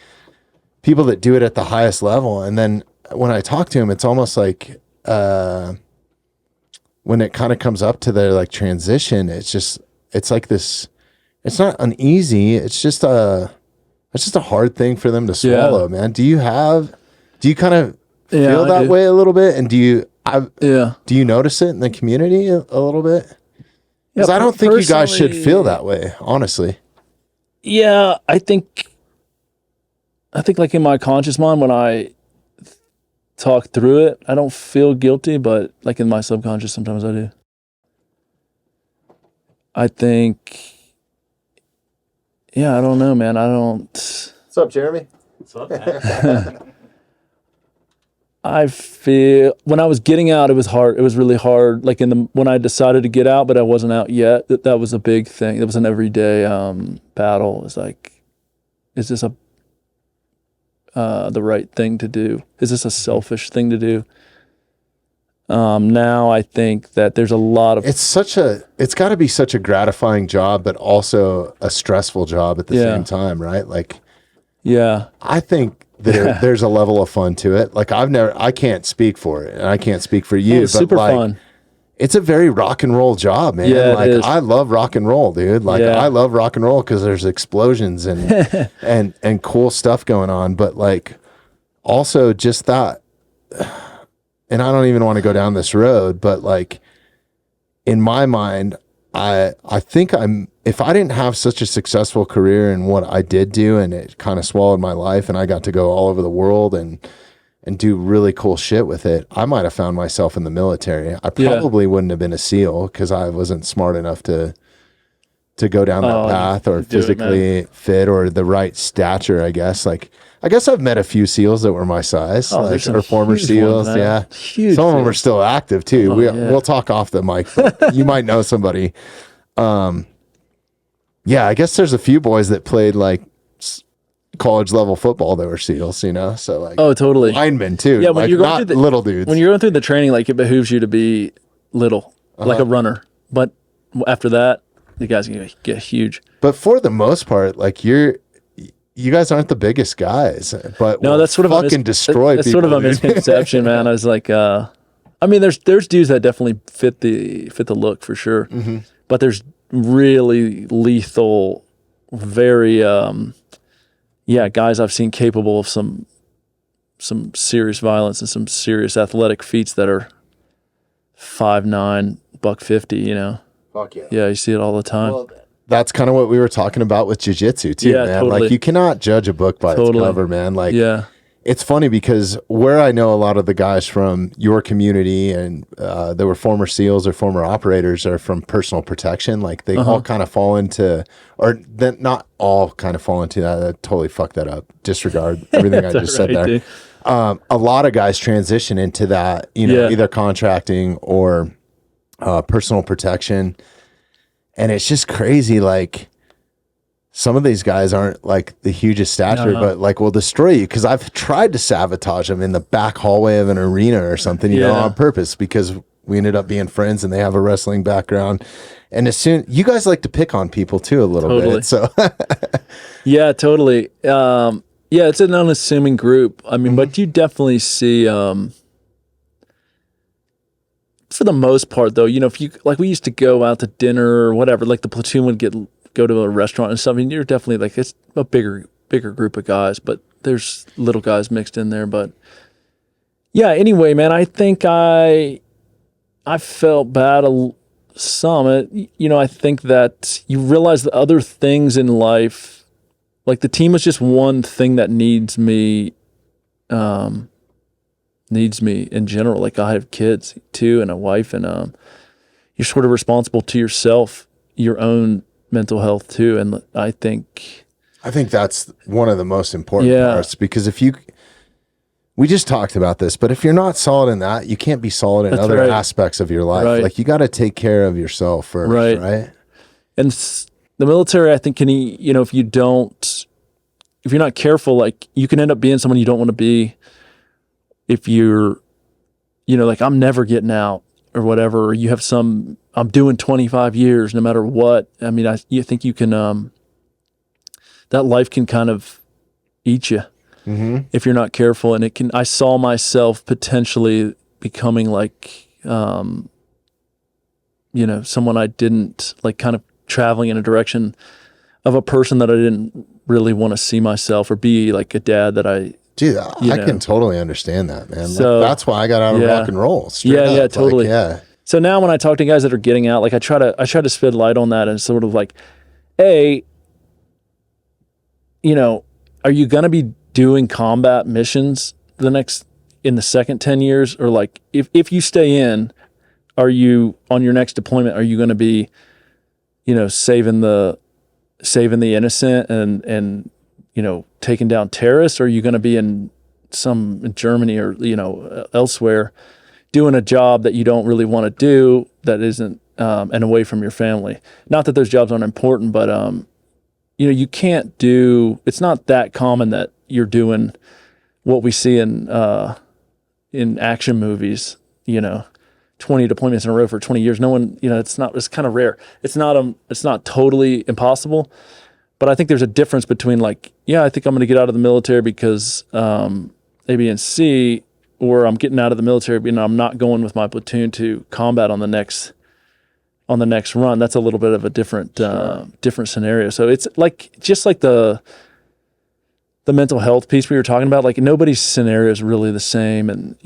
people that do it at the highest level, and then when I talk to them, it's almost like, when it kind of comes up to their like transition, it's like this, it's not uneasy. It's just a hard thing for them to swallow, man. Do you kind of feel that way a little bit? And do you notice it in the community a little bit? Because I don't think you guys should feel that way, honestly. Yeah, I think like in my conscious mind, when I talk through it, I don't feel guilty, but like in my subconscious, sometimes I do. I think, I don't know, man. What's up, Jeremy? What's up, man? I feel when I was getting out, it was hard. It was really hard. Like when I decided to get out, but I wasn't out yet. That was a big thing. It was an everyday battle. It's like, is this the right thing to do? Is this a selfish thing to do? Now I think that there's a lot of... It's got to be such a gratifying job, but also a stressful job at the same time, right? Like, I think that there's a level of fun to it. Like I can't speak for it, and I can't speak for you, but super like, fun. It's a very rock and roll job, man. Yeah, like it is. I love rock and roll, dude. Like I love rock and roll because there's explosions and and cool stuff going on, but like also just that. And I don't even want to go down this road, but like in my mind, I think if I didn't have such a successful career in what I did do, and it kind of swallowed my life, and I got to go all over the world and do really cool shit with it, I might have found myself in the military. I probably wouldn't have been a SEAL because I wasn't smart enough to go down that path, or physically fit, or the right stature, I guess. Like, I guess I've met a few SEALs that were my size, like, or former SEAls. Huge some of them are still active too. We'll talk off the mic. But you might know somebody. I guess there's a few boys that played like college level football that were SEALs, you know? So like, totally. Linemen too. Yeah, when like, you're going not through little dudes. When you're going through the training, like it behooves you to be little, like a runner. But after that, the guys can get huge. But for the most part, like you guys aren't the biggest guys, but no, that's sort of fucking destroy that's people. Sort of a misconception, man. I was like, I mean, there's dudes that definitely fit the look for sure, but there's really lethal, very guys I've seen capable of some serious violence and some serious athletic feats that are 5'9", $150, you know. Fuck yeah. Yeah, you see it all the time. Well, that's kind of what we were talking about with jiu-jitsu too, man. Totally. Like, you cannot judge a book by its cover, man. Like, it's funny because where I know a lot of the guys from your community, and they were former SEALs or former operators, are from personal protection. Like, they all kind of fall into, or not all kind of fall into that. I totally fucked that up. Disregard everything I just said there. Dude. A lot of guys transition into that, you know, either contracting or personal protection. And it's just crazy. Like, some of these guys aren't like the hugest stature, but like will destroy you. Cause I've tried to sabotage them in the back hallway of an arena or something, you know, on purpose, because we ended up being friends and they have a wrestling background. And as soon, you guys like to pick on people too a little bit. So yeah, totally. It's an unassuming group. I mean, but you definitely see, for the most part, though, you know, if you like, we used to go out to dinner or whatever, like the platoon would go to a restaurant and stuff, and you're definitely like, it's a bigger group of guys, but there's little guys mixed in there. But yeah, anyway, man, I think I felt bad some. You know, I think that you realize the other things in life, like the team is just one thing that needs me in general. Like, I have kids too and a wife, and you're sort of responsible to yourself, your own mental health too. And I think I think that's one of the most important parts, because we just talked about this, but if you're not solid in that, you can't be solid in other aspects of your life. Like, you got to take care of yourself first, right? And the military, I think, if you're not careful, like, you can end up being someone you don't want to be. If you're, like, I'm never getting out or whatever, or you have I'm doing 25 years no matter what. I mean, you think you can, that life can kind of eat you if you're not careful. And I saw myself potentially becoming like, someone I didn't like, kind of traveling in a direction of a person that I didn't really want to see myself, or be like a dad that I can totally understand that, man. So, like, that's why I got out of rock and roll. Yeah, totally. Like, so now when I talk to guys that are getting out, like, I try to shed light on that, and sort of like, are you going to be doing combat missions in the second 10 years? Or like, if you stay in, are you on your next deployment, are you going to be, saving the innocent and taking down terrorists? Or are you going to be in Germany or, elsewhere, doing a job that you don't really want to do, that isn't, and away from your family? Not that those jobs aren't important, but, you can't it's not that common that you're doing what we see in action movies, 20 deployments in a row for 20 years. No one, it's kind of rare. It's not totally impossible, but I think there's a difference between, like, I think I'm going to get out of the military because A, B, and C, or I'm getting out of the military, I'm not going with my platoon to combat on the next run. That's a little bit of a different scenario. So it's like, just like the mental health piece we were talking about, like, nobody's scenario is really the same. And,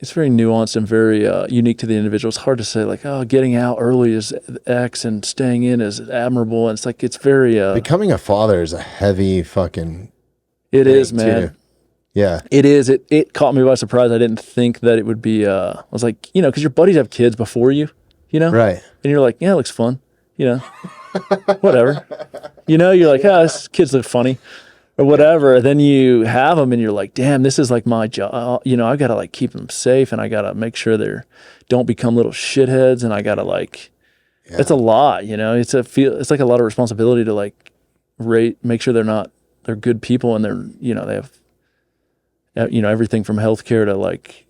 it's very nuanced and very unique to the individual. It's hard to say, like, getting out early is X and staying in is admirable. And it's like, it's very... becoming a father is a heavy fucking... It is, man. Too. Yeah. It is. It caught me by surprise. I didn't think that it would be... I was like, because your buddies have kids before you, Right. And you're like, yeah, it looks fun, whatever. You're like, this kids look funny. Or whatever. Then you have them and you're like, damn, this is like my job. I got to, like, keep them safe, and I got to make sure don't become little shitheads. And I got to, like, it's a lot, it's like a lot of responsibility to, like, make sure they're good people, and they have, everything from healthcare to, like,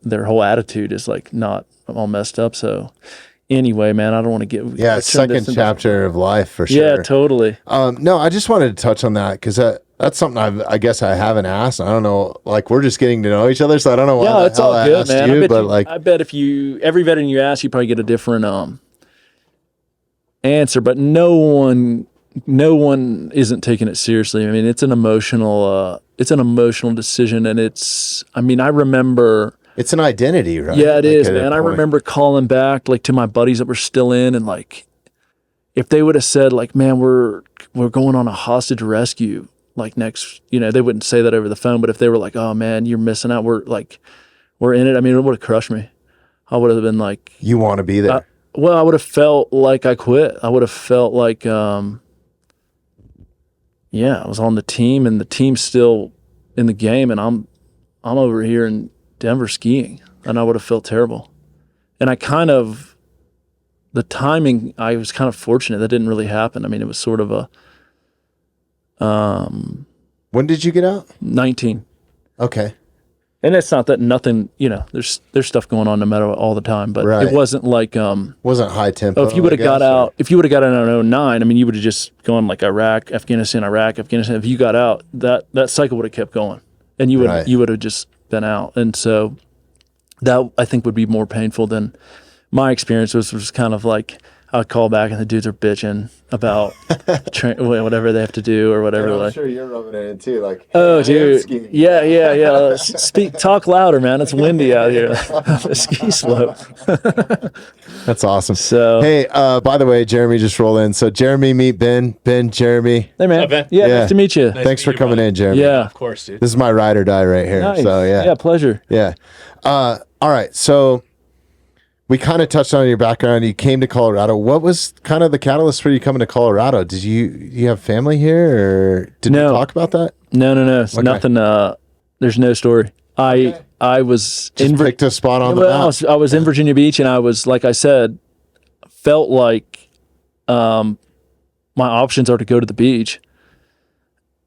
their whole attitude is, like, not all messed up. So anyway, man, I don't want to get... second chapter of life for sure. Yeah, totally. No, I just wanted to touch on that, because that's something I guess I haven't asked. I don't know, like, we're just getting to know each other, so I don't know why it's all good, man. I bet if every veteran you ask, you probably get a different answer, but no one isn't taking it seriously. I mean, it's an emotional decision, and I remember... It's an identity, right? Yeah, it is, man. I remember calling back, like, to my buddies that were still in, and, like, if they would have said, like, man, we're going on a hostage rescue, like, next, they wouldn't say that over the phone, but if they were like, oh man, you're missing out, we're in it. I mean, it would have crushed me. I would have been like, you want to be there? I would have felt like I quit. I would have felt like, I was on the team, and the team's still in the game, and I'm over here in Denver skiing, and I would have felt terrible. And the timing, I was kind of fortunate that didn't really happen. I mean, it was sort of when did you get out? 19. Okay. And it's not that nothing, there's stuff going on no matter what all the time, but it wasn't like, wasn't high tempo. If you would have got out in 09, I mean, you would have just gone like Iraq, Afghanistan. If you got out, that cycle would have kept going, and you would have just been out. And so that, I think, would be more painful than my experience was kind of like, I'd call back and the dudes are bitching about whatever they have to do or whatever. I'm sure you're rubbing it in too. Like, oh, dude, yeah. Talk louder, man. It's windy out here. The ski slope. That's awesome. So, hey, by the way, Jeremy just rolled in. So Jeremy, meet Ben. Ben, Jeremy. Hey, man. Ben? Yeah, nice to meet you. Thanks for coming in, Jeremy. Yeah, of course, dude. This is my ride or die right here. Nice. So yeah, pleasure. Yeah. All right. So, we kind of touched on your background. You came to Colorado. What was kind of the catalyst for you coming to Colorado? Did you have family here, or did you talk about that? No. It's nothing. There's no story. I was just picked a spot on the map. I was in Virginia Beach, and I was, like I said, felt like my options are to go to the beach,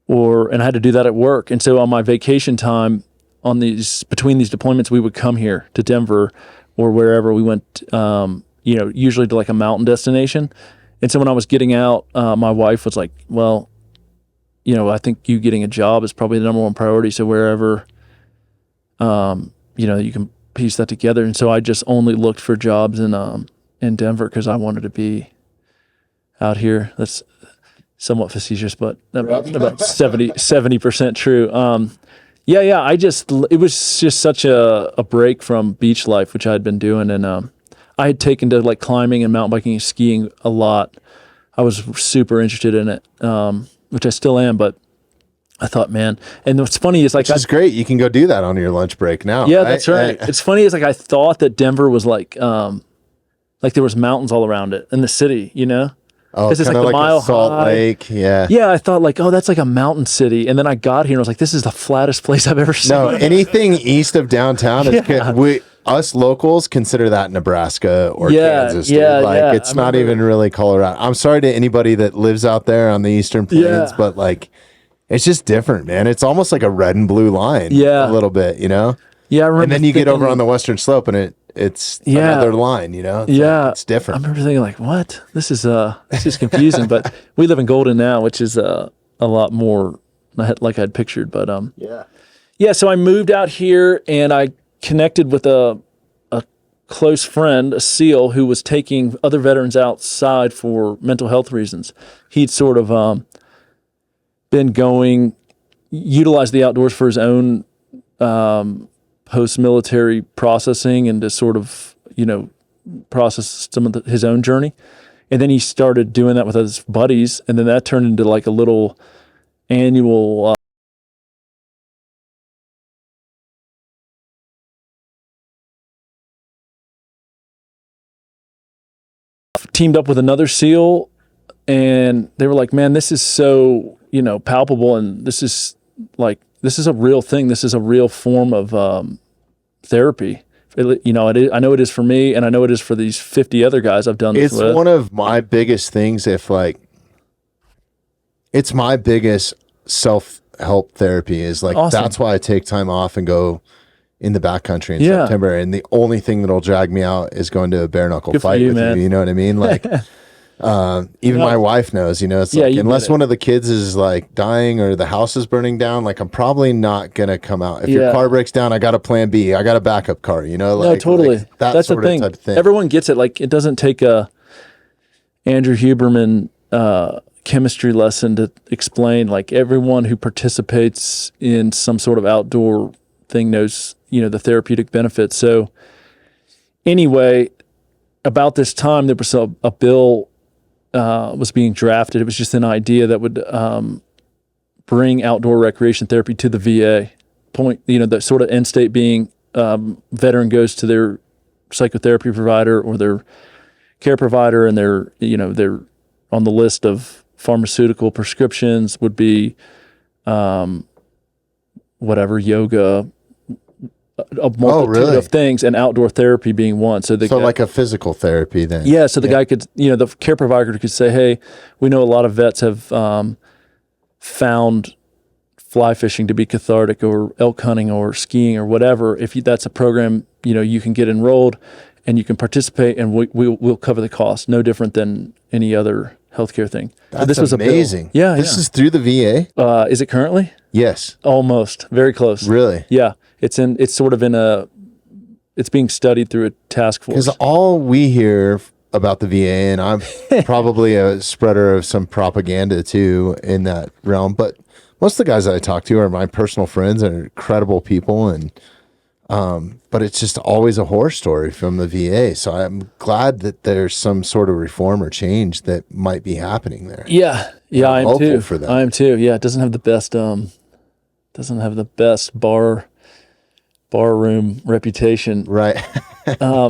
and I had to do that at work. And so on my vacation time, between these deployments, we would come here to Denver or wherever we went. Usually to like a mountain destination. And so when I was getting out, my wife was like, "Well, I think you getting a job is probably the number one priority. So wherever." You can piece that together. And so I just only looked for jobs in Denver because I wanted to be out here. That's somewhat facetious, but about 70% true. It was just such a break from beach life, which I had been doing. And I had taken to like climbing and mountain biking and skiing a lot. I was super interested in it, which I still am, but I thought, man, and what's funny is like, it's great. You can go do that on your lunch break now. Yeah, right? That's right. It's funny is like I thought that Denver was like there was mountains all around it in the city, Oh, it's like the Mile Salt High. Lake, yeah. Yeah, I thought like, oh, that's like a mountain city, and then I got here and I was like, this is the flattest place I've ever seen. No, anything east of downtown is good. Us locals consider that Nebraska or Kansas. Dude. It's not even really Colorado. I'm sorry to anybody that lives out there on the Eastern Plains, but like, it's just different, man. It's almost like a red and blue line, a little bit, Yeah, I remember. And then you get over on the Western Slope, and it's another line, it's different. I remember thinking like, what? This is confusing. But we live in Golden now, which is a lot more like I'd pictured. But So I moved out here, and I connected with a close friend, a SEAL, who was taking other veterans outside for mental health reasons. He'd sort of been utilized the outdoors for his own post-military processing and to sort of, process some of his own journey. And then he started doing that with his buddies, and then that turned into like a little annual teamed up with another SEAL, and they were like, man, this is so, palpable, and this is a real thing. This is a real form of therapy. I know it is for me, and I know it is for these 50 other guys I've done this with. It's one of my biggest things. It's my biggest self-help therapy is like, awesome. That's why I take time off and go in the backcountry in September. And the only thing that'll drag me out is going to a bare knuckle fight with you. You know what I mean? Like, even my wife knows, it's like, unless one of the kids is like dying or the house is burning down, like I'm probably not going to come out. If your car breaks down, I got a plan B. I got a backup car, Like, no, totally. Like that's the thing. Type of thing. Everyone gets it. Like, it doesn't take a Andrew Huberman chemistry lesson to explain, like, everyone who participates in some sort of outdoor thing knows, the therapeutic benefits. So anyway, about this time, there was a bill was being drafted. It was just an idea that would bring outdoor recreation therapy to the VA. The sort of end state being veteran goes to their psychotherapy provider or their care provider, and they're on the list of pharmaceutical prescriptions would be yoga, a multitude of things, and outdoor therapy being one. So like a physical therapy then. Yeah. So the guy could, the care provider could say, hey, we know a lot of vets have found fly fishing to be cathartic, or elk hunting or skiing or whatever. If that's a program, you can get enrolled and you can participate, and we'll cover the cost. No different than any other healthcare thing. This was amazing. This is through the VA. Is it currently? Yes. Almost. Very close. Really? Yeah. It's being studied through a task force. Because all we hear about the VA, and I'm probably a spreader of some propaganda too in that realm, but most of the guys that I talk to are my personal friends and are incredible people, and but it's just always a horror story from the VA. So I'm glad that there's some sort of reform or change that might be happening there. Yeah. Yeah, I am too. For that. I am too. Yeah, it doesn't have the best bar barroom reputation. Right.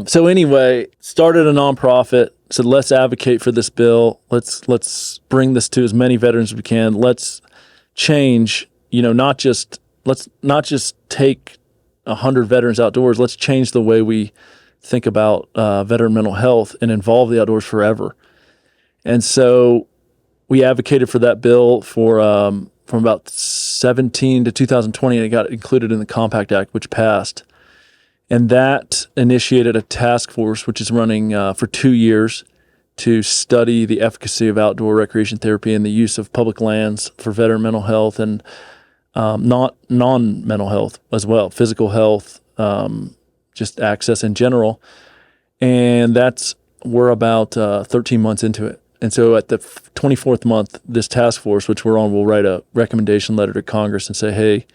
So anyway, started a nonprofit, said, let's advocate for this bill. Let's bring this to as many veterans as we can. Let's change, let's not just take 100 veterans outdoors. Let's change the way we think about veteran mental health and involve the outdoors forever. And so we advocated for that bill for from about 2017 to 2020, and it got included in the Compact Act, which passed. And that initiated a task force, which is running for 2 years to study the efficacy of outdoor recreation therapy and the use of public lands for veteran mental health and non-mental health as well, physical health, just access in general. And we're about 13 months into it. And so at the 24th month, this task force, which we're on, will write a recommendation letter to Congress and say, hey,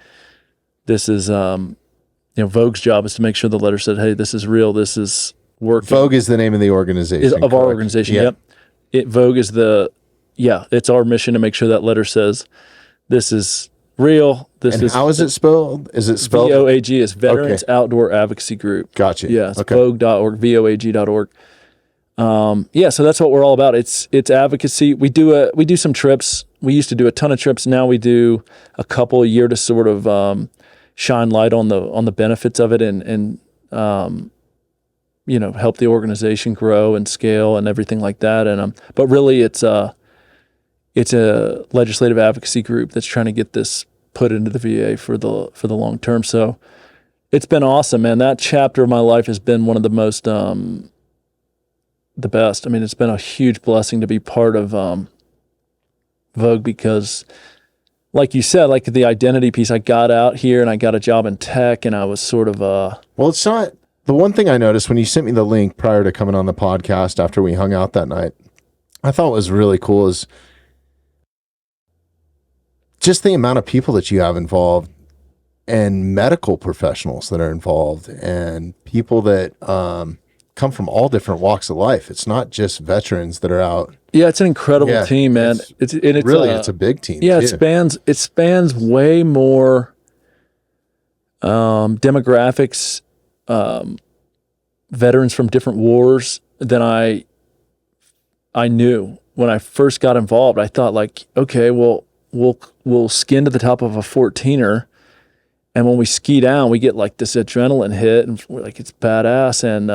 this is, VOAG's job is to make sure the letter said, hey, this is real, this is working. VOAG is the name of the organization. Of our organization, yeah. Yep. VOAG is it's our mission to make sure that letter says, this is real. How is it spelled? Is it spelled? VOAG is Veterans Outdoor Advocacy Group. Gotcha. Yeah, it's voag.org, voag.org. So that's what we're all about. It's advocacy. We do some trips. We used to do a ton of trips. Now we do a couple a year to sort of shine light on the benefits of it and help the organization grow and scale and everything like that. And but really it's a legislative advocacy group that's trying to get this put into the VA for the long term. So it's been awesome, man. That chapter of my life has been one of the most the best. I mean, it's been a huge blessing to be part of VOAG because, like you said, like the identity piece, I got out here and I got a job in tech and I was sort of Well, it's not... The one thing I noticed when you sent me the link prior to coming on the podcast after we hung out that night, I thought was really cool is just the amount of people that you have involved and medical professionals that are involved and people that come from all different walks of life. It's not just veterans that are out. Yeah, it's an incredible team, man. It's a big team. Yeah, too. It spans way more demographics, veterans from different wars than I knew when I first got involved. I thought like, okay, well, we'll skin to the top of a 14er, and when we ski down, we get like this adrenaline hit, and we're like, it's badass, and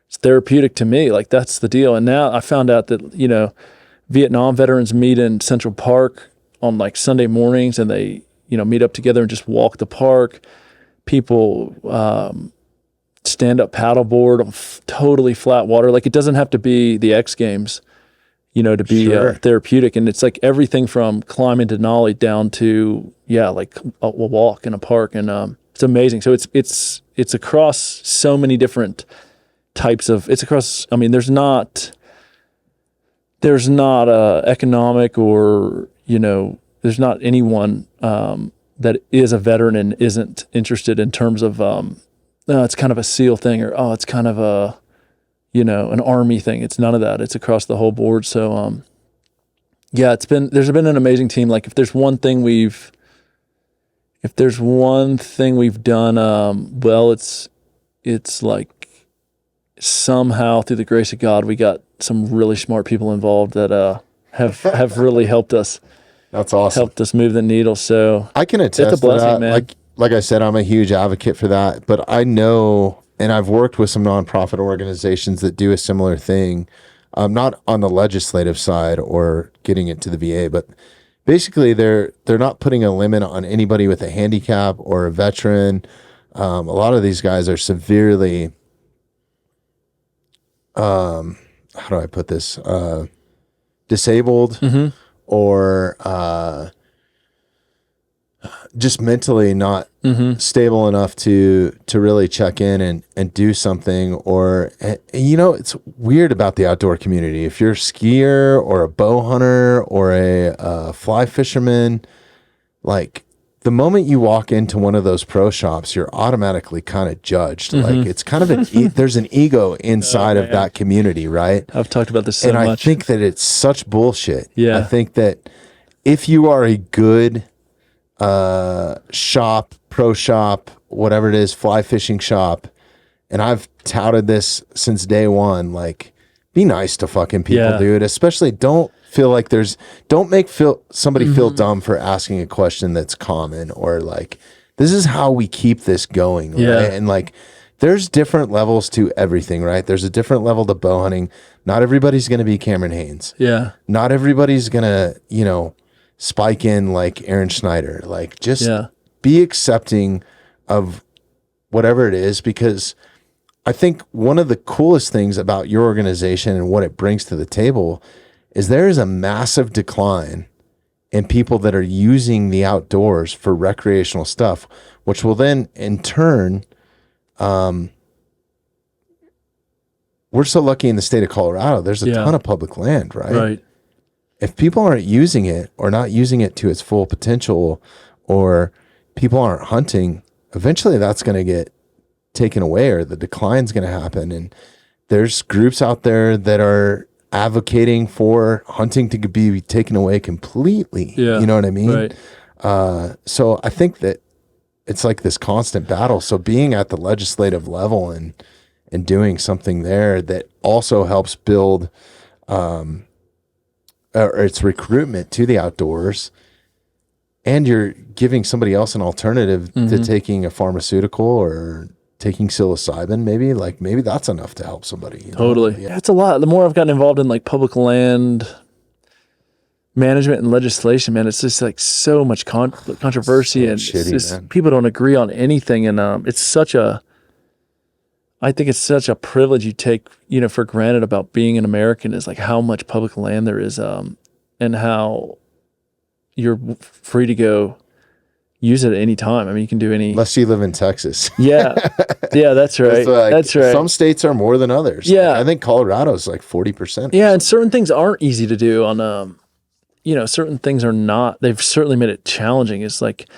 it's therapeutic to me. Like that's the deal. And now I found out that Vietnam veterans meet in Central Park on like Sunday mornings, and they meet up together and just walk the park. People stand up paddleboard on totally flat water. Like it doesn't have to be the X Games, to be therapeutic. And it's like everything from climbing to Denali down to like a walk in a park, and it's amazing. So it's across so many different types of. It's across. I mean, there's not economic or there's not anyone that is a veteran and isn't interested in terms of it's kind of a SEAL thing, or it's kind of a an Army thing. It's none of that. It's across the whole board. So there's been an amazing team. Like if there's one thing we've done well, it's like somehow through the grace of God we got some really smart people involved that have really helped us. That's awesome. Helped us move the needle. So I can attest it's a blessing, to that. man. Like I said, I'm a huge advocate for that, but I know, and I've worked with some nonprofit organizations that do a similar thing, not on the legislative side or getting it to the VA, but basically they're not putting a limit on anybody with a handicap or a veteran. A lot of these guys are severely, how do I put this? Disabled, or just mentally not stable enough to really check in and do something. Or it's weird about the outdoor community. If you're a skier or a bow hunter or a fly fisherman, like the moment you walk into one of those pro shops, you're automatically kind of judged. Like it's kind of there's an ego inside of that community, right? I've talked about this so much. And I think that it's such bullshit. Yeah. I think that if you are a good shop pro shop, whatever it is, fly fishing shop, and I've touted this since day one, like, be nice to fucking people, dude. Especially don't make somebody feel dumb for asking a question that's common, or like, this is how we keep this going, right? And like, there's different levels to everything, right? There's a different level to bow hunting. Not everybody's going to be Cameron Haynes. Yeah. Not everybody's going to, spike in like Aaron Schneider. Like, just be accepting of whatever it is, because I think one of the coolest things about your organization and what it brings to the table is there is a massive decline in people that are using the outdoors for recreational stuff, which will then in turn, we're so lucky in the state of Colorado, there's a ton of public land, right? Right. If people aren't using it or not using it to its full potential, or people aren't hunting, eventually that's going to get taken away, or the decline's going to happen. And there's groups out there that are advocating for hunting to be taken away completely. Yeah. You know what I mean? Right. So I think that it's like this constant battle. So being at the legislative level and doing something there that also helps build its recruitment to the outdoors, and you're giving somebody else an alternative to taking a pharmaceutical or taking psilocybin, maybe that's enough to help somebody. Totally. Yeah, it's a lot. The more I've gotten involved in like public land management and legislation, man, it's just like so much controversy, and shitty, it's just, man. people don't agree on anything. And I think it's such a privilege you take, for granted about being an American, is like how much public land there is, and how you're free to go use it at any time. I mean, you can do any. Unless you live in Texas. Yeah, that's right. That's right. Some states are more than others. Yeah. Like, I think Colorado's like 40%. Yeah, and certain things aren't easy to do on, certain things are not. They've certainly made it challenging. It's like,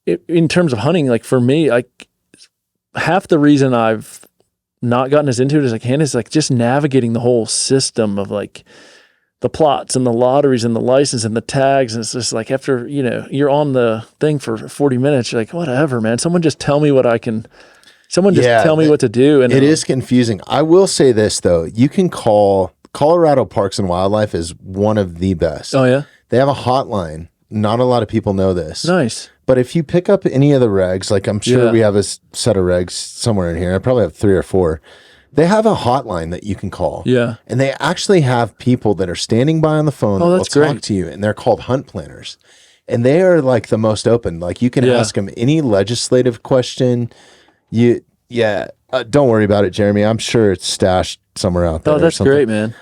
in terms of hunting, like for me, like half the reason I've not gotten as into it as I can is like just navigating the whole system of like the plots and the lotteries and the license and the tags. And it's just like, after, you're on the thing for 40 minutes, you're like, whatever, man, someone just tell me what to do. And it is confusing. I will say this though, you can call Colorado Parks and Wildlife is one of the best. Oh yeah. They have a hotline. Not a lot of people know this. Nice. But if you pick up any of the regs, like I'm sure we have a set of regs somewhere in here. I probably have 3 or 4. They have a hotline that you can call. Yeah. And they actually have people that are standing by on the phone that will talk great. to you, and they're called hunt planners. And they are like the most open. Like you can ask them any legislative question. Don't worry about it, Jeremy. I'm sure it's stashed somewhere out there. Oh, that's great, man.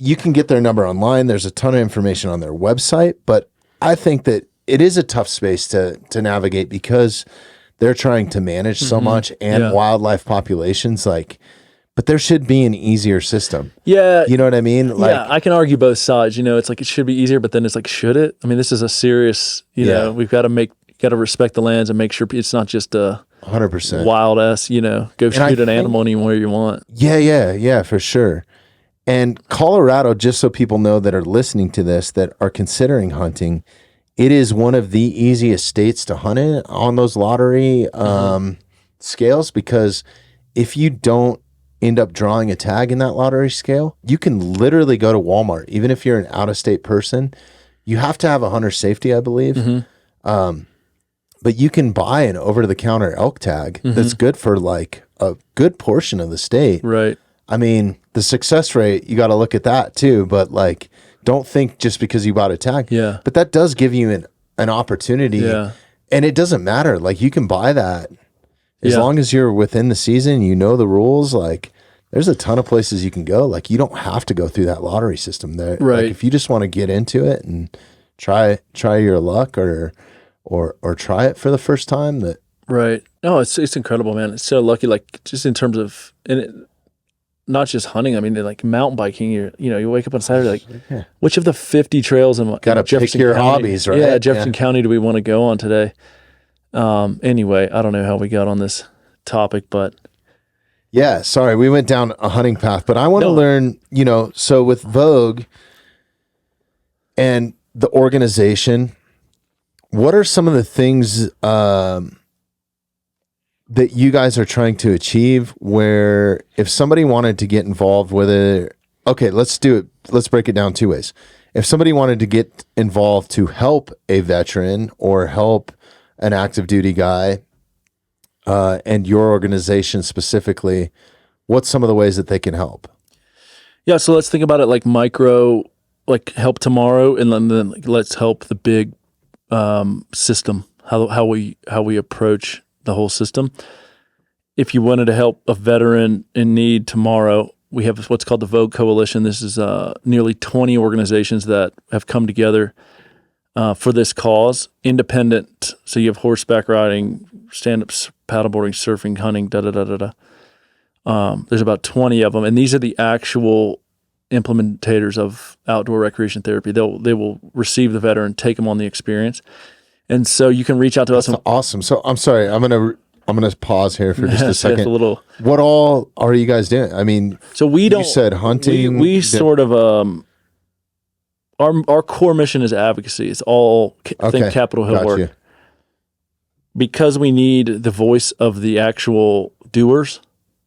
You can get their number online. There's a ton of information on their website, but I think that it is a tough space to navigate because they're trying to manage so much and wildlife populations. But there should be an easier system. Yeah. You know what I mean? I can argue both sides. It's like it should be easier, but then it's like, should it? I mean, this is a serious, we've got to respect the lands and make sure it's not just a 100% wild ass, go shoot an animal anywhere you want. Yeah, for sure. And Colorado, just so people know that are listening to this, that are considering hunting, it is one of the easiest states to hunt in on those lottery scales, because if you don't end up drawing a tag in that lottery scale, you can literally go to Walmart. Even if you're an out-of-state person, you have to have a hunter safety, I believe. But you can buy an over-the-counter elk tag that's good for like a good portion of the state. Right. I mean, the success rate, you got to look at that too. But like, don't think just because you bought a tag. Yeah. But that does give you an opportunity. Yeah. And it doesn't matter. Like, you can buy that as long as you're within the season, you know the rules. Like, there's a ton of places you can go. Like, you don't have to go through that lottery system there. Right. Like, if you just want to get into it and try your luck or try it for the first time, that. Right. No, it's incredible, man. It's so lucky. Like, just in terms of, not just hunting. I mean, like mountain biking. You wake up on Saturday, like, which of the 50 trails in gotta pick your County, hobbies, right? Yeah, Jefferson County do we want to go on today? Anyway, I don't know how we got on this topic, but yeah, sorry, we went down a hunting path, but I want to learn. So with VOAG and the organization, what are some of the things that you guys are trying to achieve where if somebody wanted to get involved with it, okay, let's do it. Let's break it down two ways. If somebody wanted to get involved to help a veteran or help an active duty guy, and your organization specifically, what's some of the ways that they can help? Yeah, so let's think about it like micro, like help tomorrow, and then like, let's help the big system. How we approach the whole system. If you wanted to help a veteran in need tomorrow, we have what's called the VOAG Coalition. This is nearly 20 organizations that have come together for this cause, independent. So you have horseback riding, stand-ups, paddleboarding, surfing, hunting, there's about 20 of them, and these are the actual implementators of outdoor recreation therapy. They will receive the veteran, take them on the experience, and so you can reach out to us. That's awesome. So I'm sorry, I'm gonna pause here for just a second. little. What all are you guys doing? I mean, so we don't. You said hunting. We sort of our core mission is advocacy. It's all think Capitol Hill work. You. Because we need the voice of the actual doers,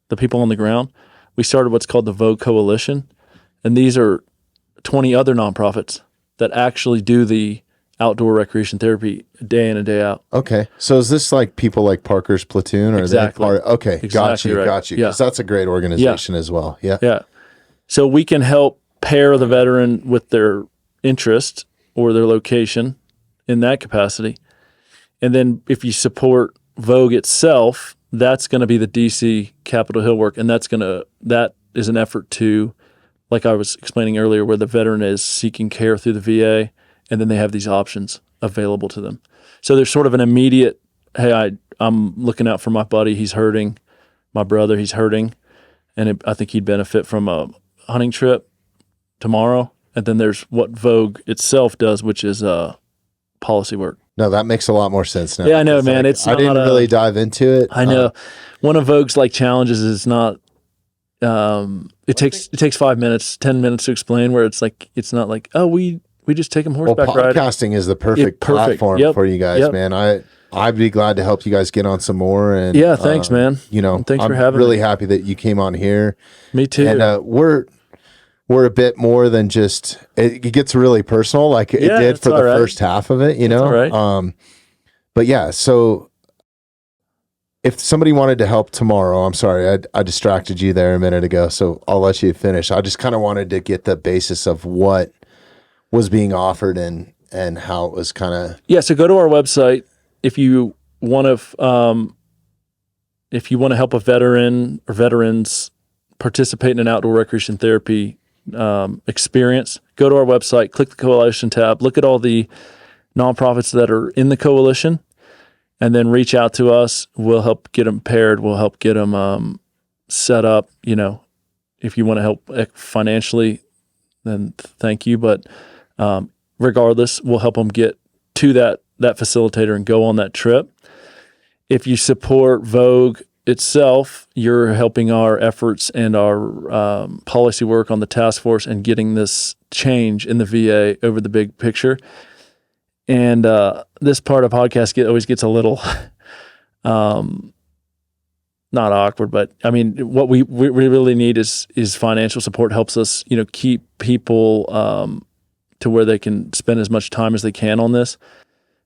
the people on the ground. We started what's called the VOAG Coalition, and these are 20 other nonprofits that actually do the outdoor recreation therapy day in and day out. Okay. So is this like people like Parker's Platoon? Or exactly. Okay. Exactly got you. Yeah. Because that's a great organization as well. Yeah. Yeah. So we can help pair the veteran with their interest or their location in that capacity. And then if you support VOAG itself, that's going to be the DC Capitol Hill work. And that is an effort to, like I was explaining earlier, where the veteran is seeking care through the VA, and then they have these options available to them. So there's sort of an immediate, hey, I'm looking out for my buddy. He's hurting. My brother, he's hurting. And I think he'd benefit from a hunting trip tomorrow. And then there's what VOAG itself does, which is policy work. No, that makes a lot more sense now. Yeah, I know, man. Like, I didn't really dive into it. I know. One of VOAG's like challenges is not. It takes 5 minutes, 10 minutes to explain. Where it's not like, oh, we just take them horseback riding. Podcasting is the perfect platform for you guys, man. I'd be glad to help you guys get on some more. And yeah, thanks, man. And thanks for I'm having really me. happy that you came on here. Me too. And we're a bit more than just. It gets really personal, like it did for the first half of it. That's all right. But yeah, so if somebody wanted to help tomorrow, I'm sorry, I distracted you there a minute ago, so I'll let you finish. I just kind of wanted to get the basis of what was being offered and how it was kind of. Yeah, so go to our website if you want to help a veteran or veterans participate in an outdoor recreation therapy experience. Go to our website, click the coalition tab, look at all the nonprofits that are in the coalition, and then reach out to us. We'll help get them paired. We'll help get them set up. If you want to help financially, then thank you. But regardless, we'll help them get to that facilitator and go on that trip. If you support VOAG itself, you're helping our efforts and our policy work on the task force and getting this change in the VA over the big picture. And this part of podcast always gets a little not awkward, but I mean, what we really need is financial support. Helps us, keep people to where they can spend as much time as they can on this.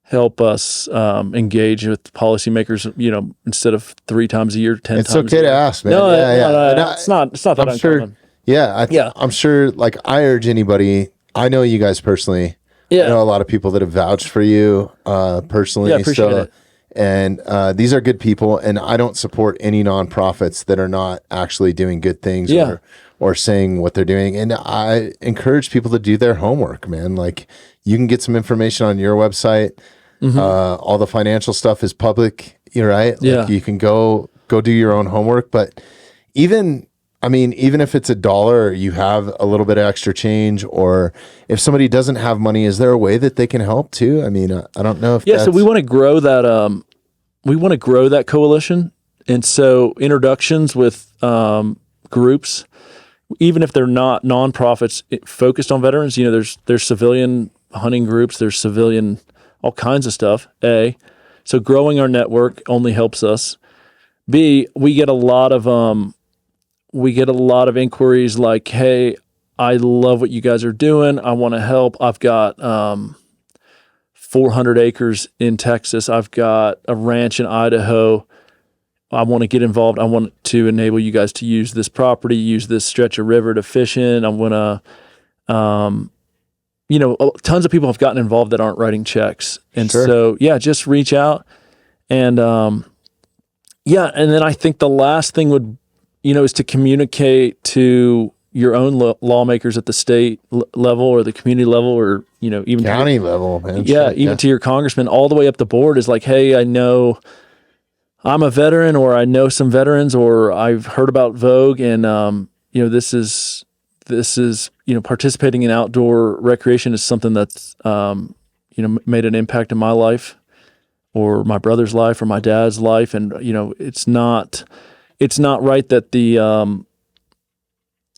Help us engage with policymakers, instead of 3 times a year, 10 times. It's okay to ask, man. No, it's not that I'm uncommon. Sure. I'm sure. Like, I urge anybody. I know you guys personally. Yeah. I know a lot of people that have vouched for you personally. Yeah, appreciate it. And these are good people, and I don't support any nonprofits that are not actually doing good things or saying what they're doing. And I encourage people to do their homework, man. Like, you can get some information on your website. Mm-hmm. All the financial stuff is public, you're right. Like, you can go do your own homework. But even if it's $1 or you have a little bit of extra change, or if somebody doesn't have money, is there a way that they can help too? I mean, I don't know if so we want to grow that. We want to grow that coalition, and so introductions with groups, even if they're not nonprofits focused on veterans. There's civilian hunting groups, there's civilian all kinds of stuff. A, so growing our network only helps us. B, we get a lot of inquiries like, hey, I love what you guys are doing. I want to help. I've got 400 acres in Texas. I've got a ranch in Idaho. I want to get involved. I want to enable you guys to use this property, use this stretch of river to fish in. I want to, tons of people have gotten involved that aren't writing checks. And so, just reach out. And, and then I think the last thing would, is to communicate to your own lawmakers at the state level or the community level, or, even county level, man. Even to your congressman, all the way up the board is like, hey, I know I'm a veteran, or I know some veterans, or I've heard about VOAG, and this is participating in outdoor recreation is something that's made an impact in my life, or my brother's life, or my dad's life, and it's not right that the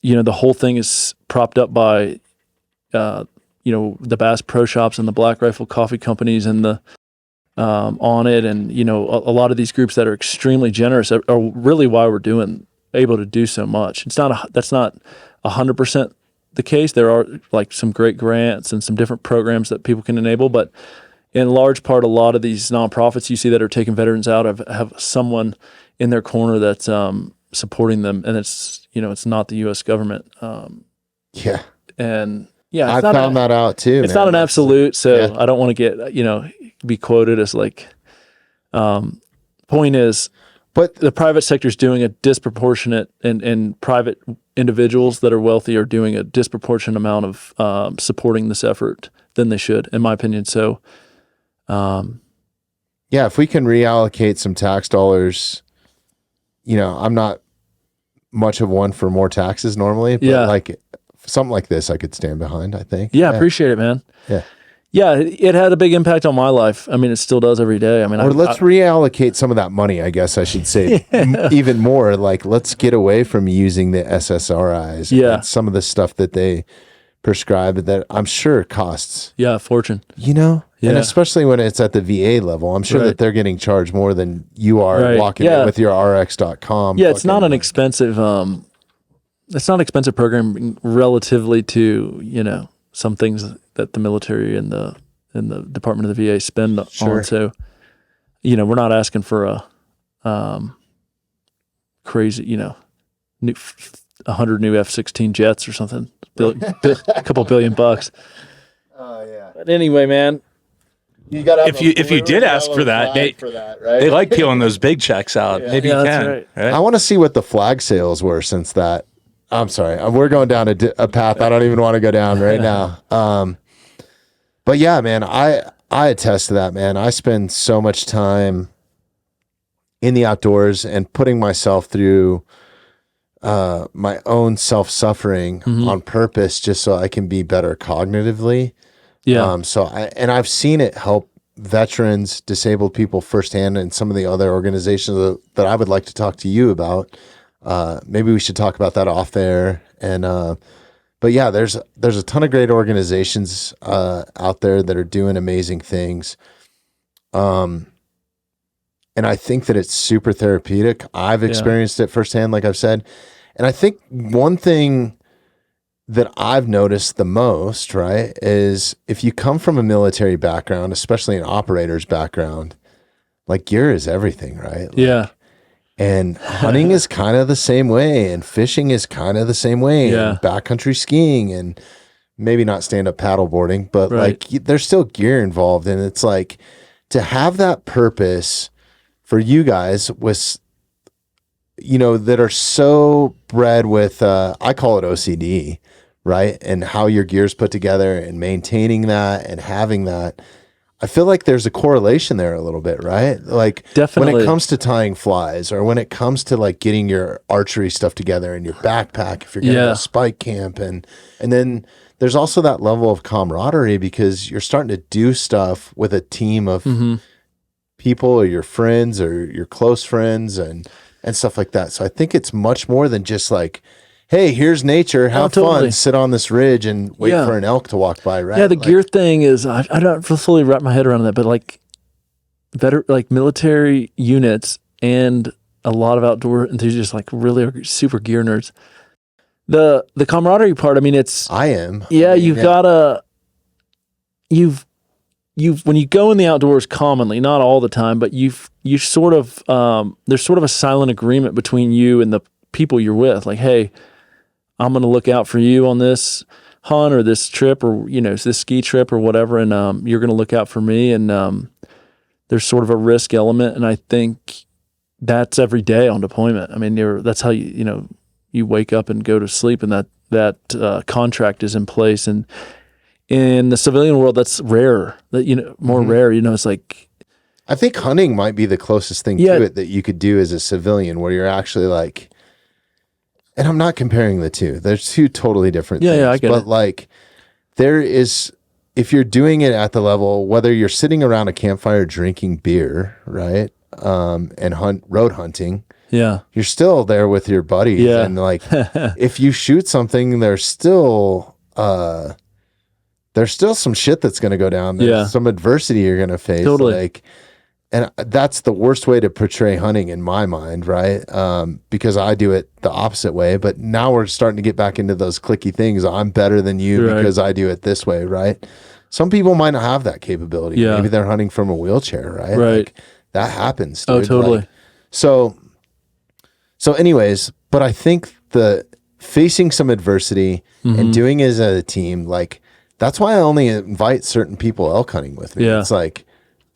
the whole thing is propped up by the Bass Pro Shops and the Black Rifle Coffee Companies and the on it, and a lot of these groups that are extremely generous are really why we're able to do so much. That's not 100% the case. There are like some great grants and some different programs that people can enable, but in large part, a lot of these nonprofits you see that are taking veterans out have someone in their corner that's supporting them, and it's it's not the U.S. government. I found that out too. It's not an absolute, so I don't want to get be quoted as like. Point is, but the private sector is doing a disproportionate, and private individuals that are wealthy are doing a disproportionate amount of supporting this effort than they should, in my opinion. So, if we can reallocate some tax dollars, I'm not much of one for more taxes normally, but like something like this, I could stand behind, I think. Yeah, appreciate it, man. Yeah, it had a big impact on my life. I mean, it still does every day. I mean, let's reallocate some of that money, I guess I should say, even more. Like, let's get away from using the SSRIs and some of the stuff that they prescribe that I'm sure costs. A fortune. And especially when it's at the VA level, I'm sure that they're getting charged more than you are walking in with your rx.com. Yeah, it's not an expensive program relatively to, some things that the military and the Department of the VA spend on. So, we're not asking for a crazy, 100 new F-16 jets or something, a couple $1 billion. But anyway, man, you gotta have if you did ask for that, they like peeling those big checks out. Maybe you can. Right. I want to see what the flag sales were since that. I'm sorry, we're going down a path I don't even want to go down right now. But yeah, man, I attest to that, man. I spend so much time in the outdoors and putting myself through my own self-suffering on purpose, just so I can be better cognitively. I've seen it help veterans, disabled people firsthand, and some of the other organizations that I would like to talk to you about. Maybe we should talk about that off air. And but yeah, there's a ton of great organizations out there that are doing amazing things. And I think that it's super therapeutic. I've experienced it firsthand, like I've said. And I think one thing that I've noticed the most, right, is if you come from a military background, especially an operator's background, like gear is everything, right? And hunting is kind of the same way, and fishing is kind of the same way, and backcountry skiing, and maybe not stand-up paddleboarding, but like there's still gear involved. And it's like to have that purpose for you guys with, that are so bred with, I call it OCD, right? And how your gear's put together and maintaining that and having that. I feel like there's a correlation there a little bit, right? Like definitely when it comes to tying flies, or when it comes to like getting your archery stuff together in your backpack, if you're going to spike camp. And then there's also that level of camaraderie because you're starting to do stuff with a team of people, or your friends or your close friends and stuff like that. So I think it's much more than just like, hey, here's nature, have totally. fun, sit on this ridge and wait for an elk to walk by, right? Yeah, the gear thing is, I don't fully wrap my head around that, but like better, like military units and a lot of outdoor enthusiasts, like really are super gear nerds. The camaraderie part, I mean, when you go in the outdoors commonly, not all the time, but you sort of, there's sort of a silent agreement between you and the people you're with. Like, hey, I'm going to look out for you on this hunt or this trip or, this ski trip or whatever. And, you're going to look out for me. And, there's sort of a risk element. And I think that's every day on deployment. I mean, that's how you wake up and go to sleep, and that contract is in place. And in the civilian world, that's rare. That more rare. It's like, I think hunting might be the closest thing to it that you could do as a civilian, where you're actually like, and I'm not comparing the two. There's two totally different things. Yeah, I get it. But like, there is, if you're doing it at the level, whether you're sitting around a campfire drinking beer, right, and road hunting, you're still there with your buddies. Yeah. And like, if you shoot something, there's still some shit that's going to go down. There's some adversity you're going to face. Totally. Like, and that's the worst way to portray hunting in my mind, right? Because I do it the opposite way. But now we're starting to get back into those cliquey things. I'm better than you because I do it this way, right? Some people might not have that capability. Yeah. Maybe they're hunting from a wheelchair, right? Right. Like, that happens, dude. Oh, totally. Like, so anyways, but I think the facing some adversity and doing it as a team, like, that's why I only invite certain people elk hunting with me. Yeah. It's like,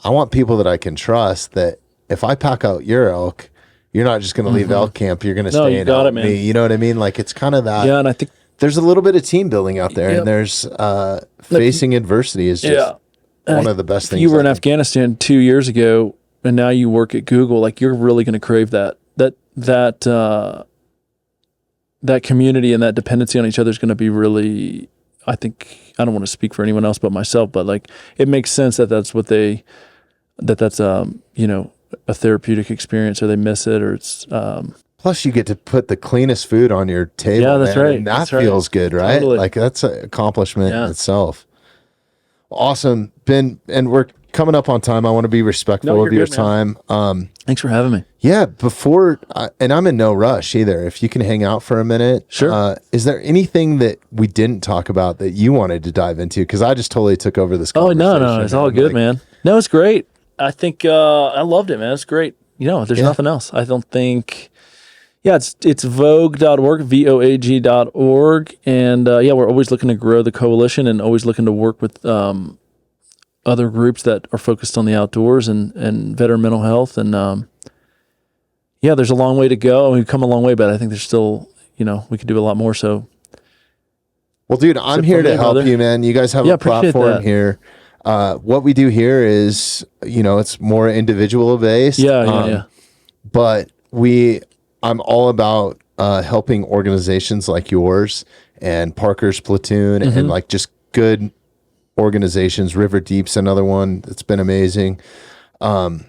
I want people that I can trust, that if I pack out your elk, you're not just going to leave elk camp. You're going to stay and help me. You know what I mean? Like, it's kind of that. Yeah, and I think there's a little bit of team building out there, and there's facing adversity is just one of the best things. You were in Afghanistan 2 years ago, and now you work at Google. Like, you're really going to crave that community and that dependency on each other is going to be really. I think, I don't want to speak for anyone else but myself, but like, it makes sense that's what that's a therapeutic experience, or they miss it, or it's plus you get to put the cleanest food on your table. Yeah, that's right. And that feels good, right? Totally. Like, that's an accomplishment in itself. Awesome. Ben, and we're coming up on time. I want to be respectful of your time. Thanks for having me. Yeah, and I'm in no rush either. If you can hang out for a minute. Sure. Is there anything that we didn't talk about that you wanted to dive into? Because I just totally took over this conversation. Oh, no. It's all good, man. No, it's great. I think I loved it, man. It's great. There's nothing else. I don't think... Yeah, it's VOAG.org, VOAG.org. And we're always looking to grow the coalition and always looking to work with other groups that are focused on the outdoors and veteran mental health. And there's a long way to go. We've come a long way, but I think there's still, we could do a lot more. So, well, dude, I'm here to help you, man. You guys have a platform here. What we do here is, it's more individual based. Yeah. But I'm all about helping organizations like yours and Parker's Platoon and like just good organizations. River Deep's another one that's been amazing. You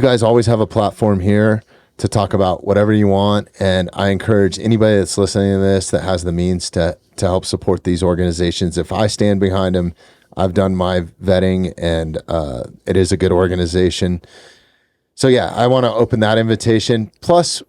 guys always have a platform here to talk about whatever you want, and I encourage anybody that's listening to this that has the means to help support these organizations. If I stand behind them, I've done my vetting, and it is a good organization. So I want to open that invitation. Plus,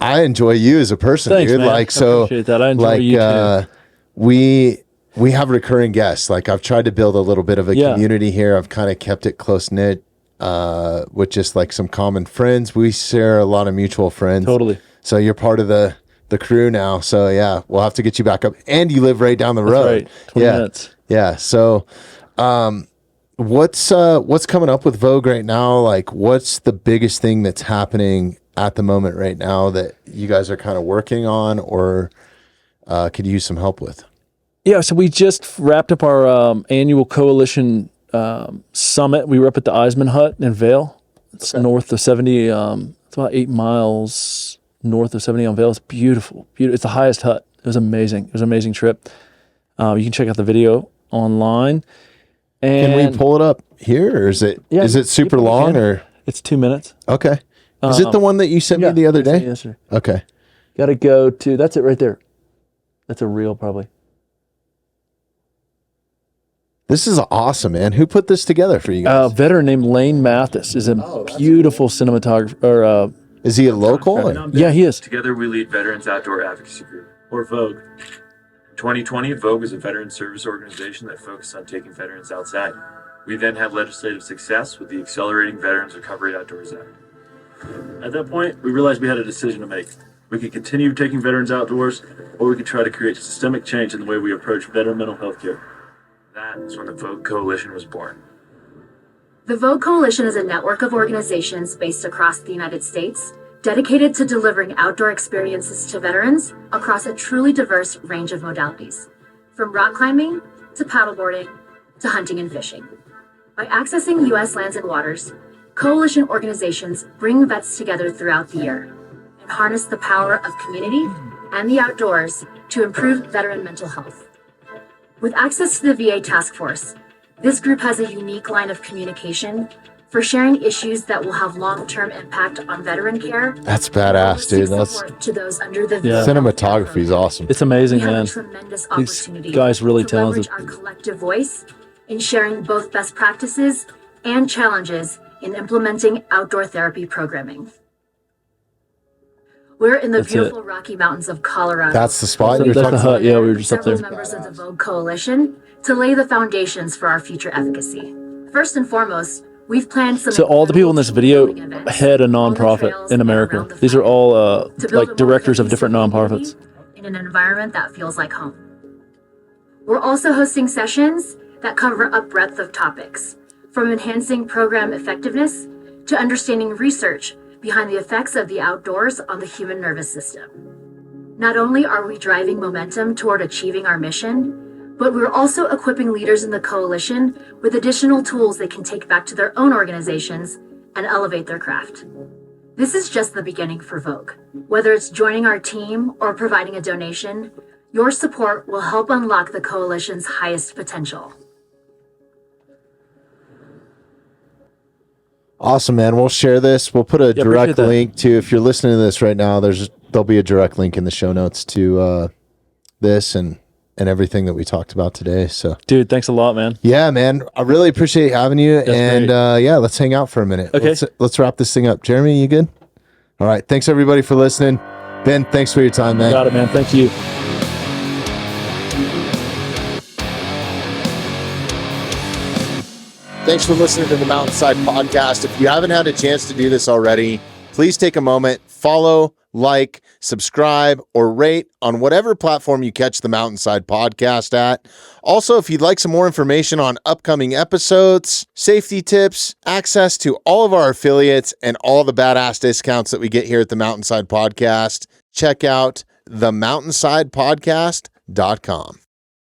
I enjoy you as a person, Thanks, dude. Man. Like, so, I appreciate that. I enjoy you too. We have recurring guests. Like, I've tried to build a little bit of a community here. I've kind of kept it close knit with just like some common friends. We share a lot of mutual friends. Totally. So you're part of the crew now. So we'll have to get you back up. And you live right down the road. That's right. 20 minutes. Yeah. So, what's coming up with VOAG right now? Like, what's the biggest thing that's happening at the moment right now that you guys are kind of working on, or could use some help with? Yeah, so we just wrapped up our annual coalition summit. We were up at the Eisman Hut in Vail. It's north of 70. It's about 8 miles north of 70 on Vail. It's beautiful. It's the highest hut. It was amazing. It was an amazing trip. You can check out the video online. And can we pull it up here, or is it super long, or it's 2 minutes? Okay. Is it the one that you sent me the other day? Yesterday. Okay. Got to go to, that's it right there. That's a reel probably. This is awesome, man. Who put this together for you guys? A veteran named Lane Mathis is a beautiful cinematographer. Or is he a local? Yeah, he is. Together we lead Veterans Outdoor Advocacy Group, or VOAG. In 2020, VOAG was a veteran service organization that focused on taking veterans outside. We then had legislative success with the Accelerating Veterans Recovery Outdoors Act. At that point, we realized we had a decision to make. We could continue taking veterans outdoors, or we could try to create systemic change in the way we approach veteran mental health care. That is when the VOAG Coalition was born. The VOAG Coalition is a network of organizations based across the United States dedicated to delivering outdoor experiences to veterans across a truly diverse range of modalities, from rock climbing to paddleboarding to hunting and fishing. By accessing U.S. lands and waters, coalition organizations bring vets together throughout the year and harness the power of community and the outdoors to improve veteran mental health. With access to the VA Task Force, this group has a unique line of communication for sharing issues that will have long-term impact on veteran care. That's badass, dude. That's to those under the cinematography is awesome. It's amazing, man. Tremendous These opportunity guys really to leverage talented. our collective voice in sharing both best practices and challenges in implementing outdoor therapy programming. We're in the That's beautiful Rocky Mountains of Colorado. That's the spot That's you're the talking about. hut. Yeah, we were just up Several there. members of the VOAG Coalition to lay the foundations for our future advocacy. First and foremost, we've planned some. So all the people in this video incredible events head a on the nonprofit trails in and America. around the These are fire all to build a like more directors of different cohesive nonprofits. community in an environment that feels like home. We're also hosting sessions that cover a breadth of topics, from enhancing program effectiveness to understanding research behind the effects of the outdoors on the human nervous system. Not only are we driving momentum toward achieving our mission, but we're also equipping leaders in the coalition with additional tools they can take back to their own organizations and elevate their craft. This is just the beginning for VOAG. Whether it's joining our team or providing a donation, your support will help unlock the coalition's highest potential. Awesome, man. We'll share this. We'll put a direct appreciate that. link to, if you're listening to this right now, there'll be a direct link in the show notes to this and everything that we talked about today. So, Dude, thanks a lot, man. yeah, man, I really appreciate having you. And yeah, let's hang out for a minute. Okay. Let's wrap this thing up. Jeremy, you good? All right. Thanks everybody for listening. Ben, thanks for your time, man. Got it, man. Thank you. Thanks for listening to the Mountainside Podcast. If you haven't had a chance to do this already, please take a moment, follow, like, subscribe, or rate on whatever platform you catch the Mountainside Podcast at. Also, if you'd like some more information on upcoming episodes, safety tips, access to all of our affiliates, and all the badass discounts that we get here at the Mountainside Podcast, check out themountainsidepodcast.com.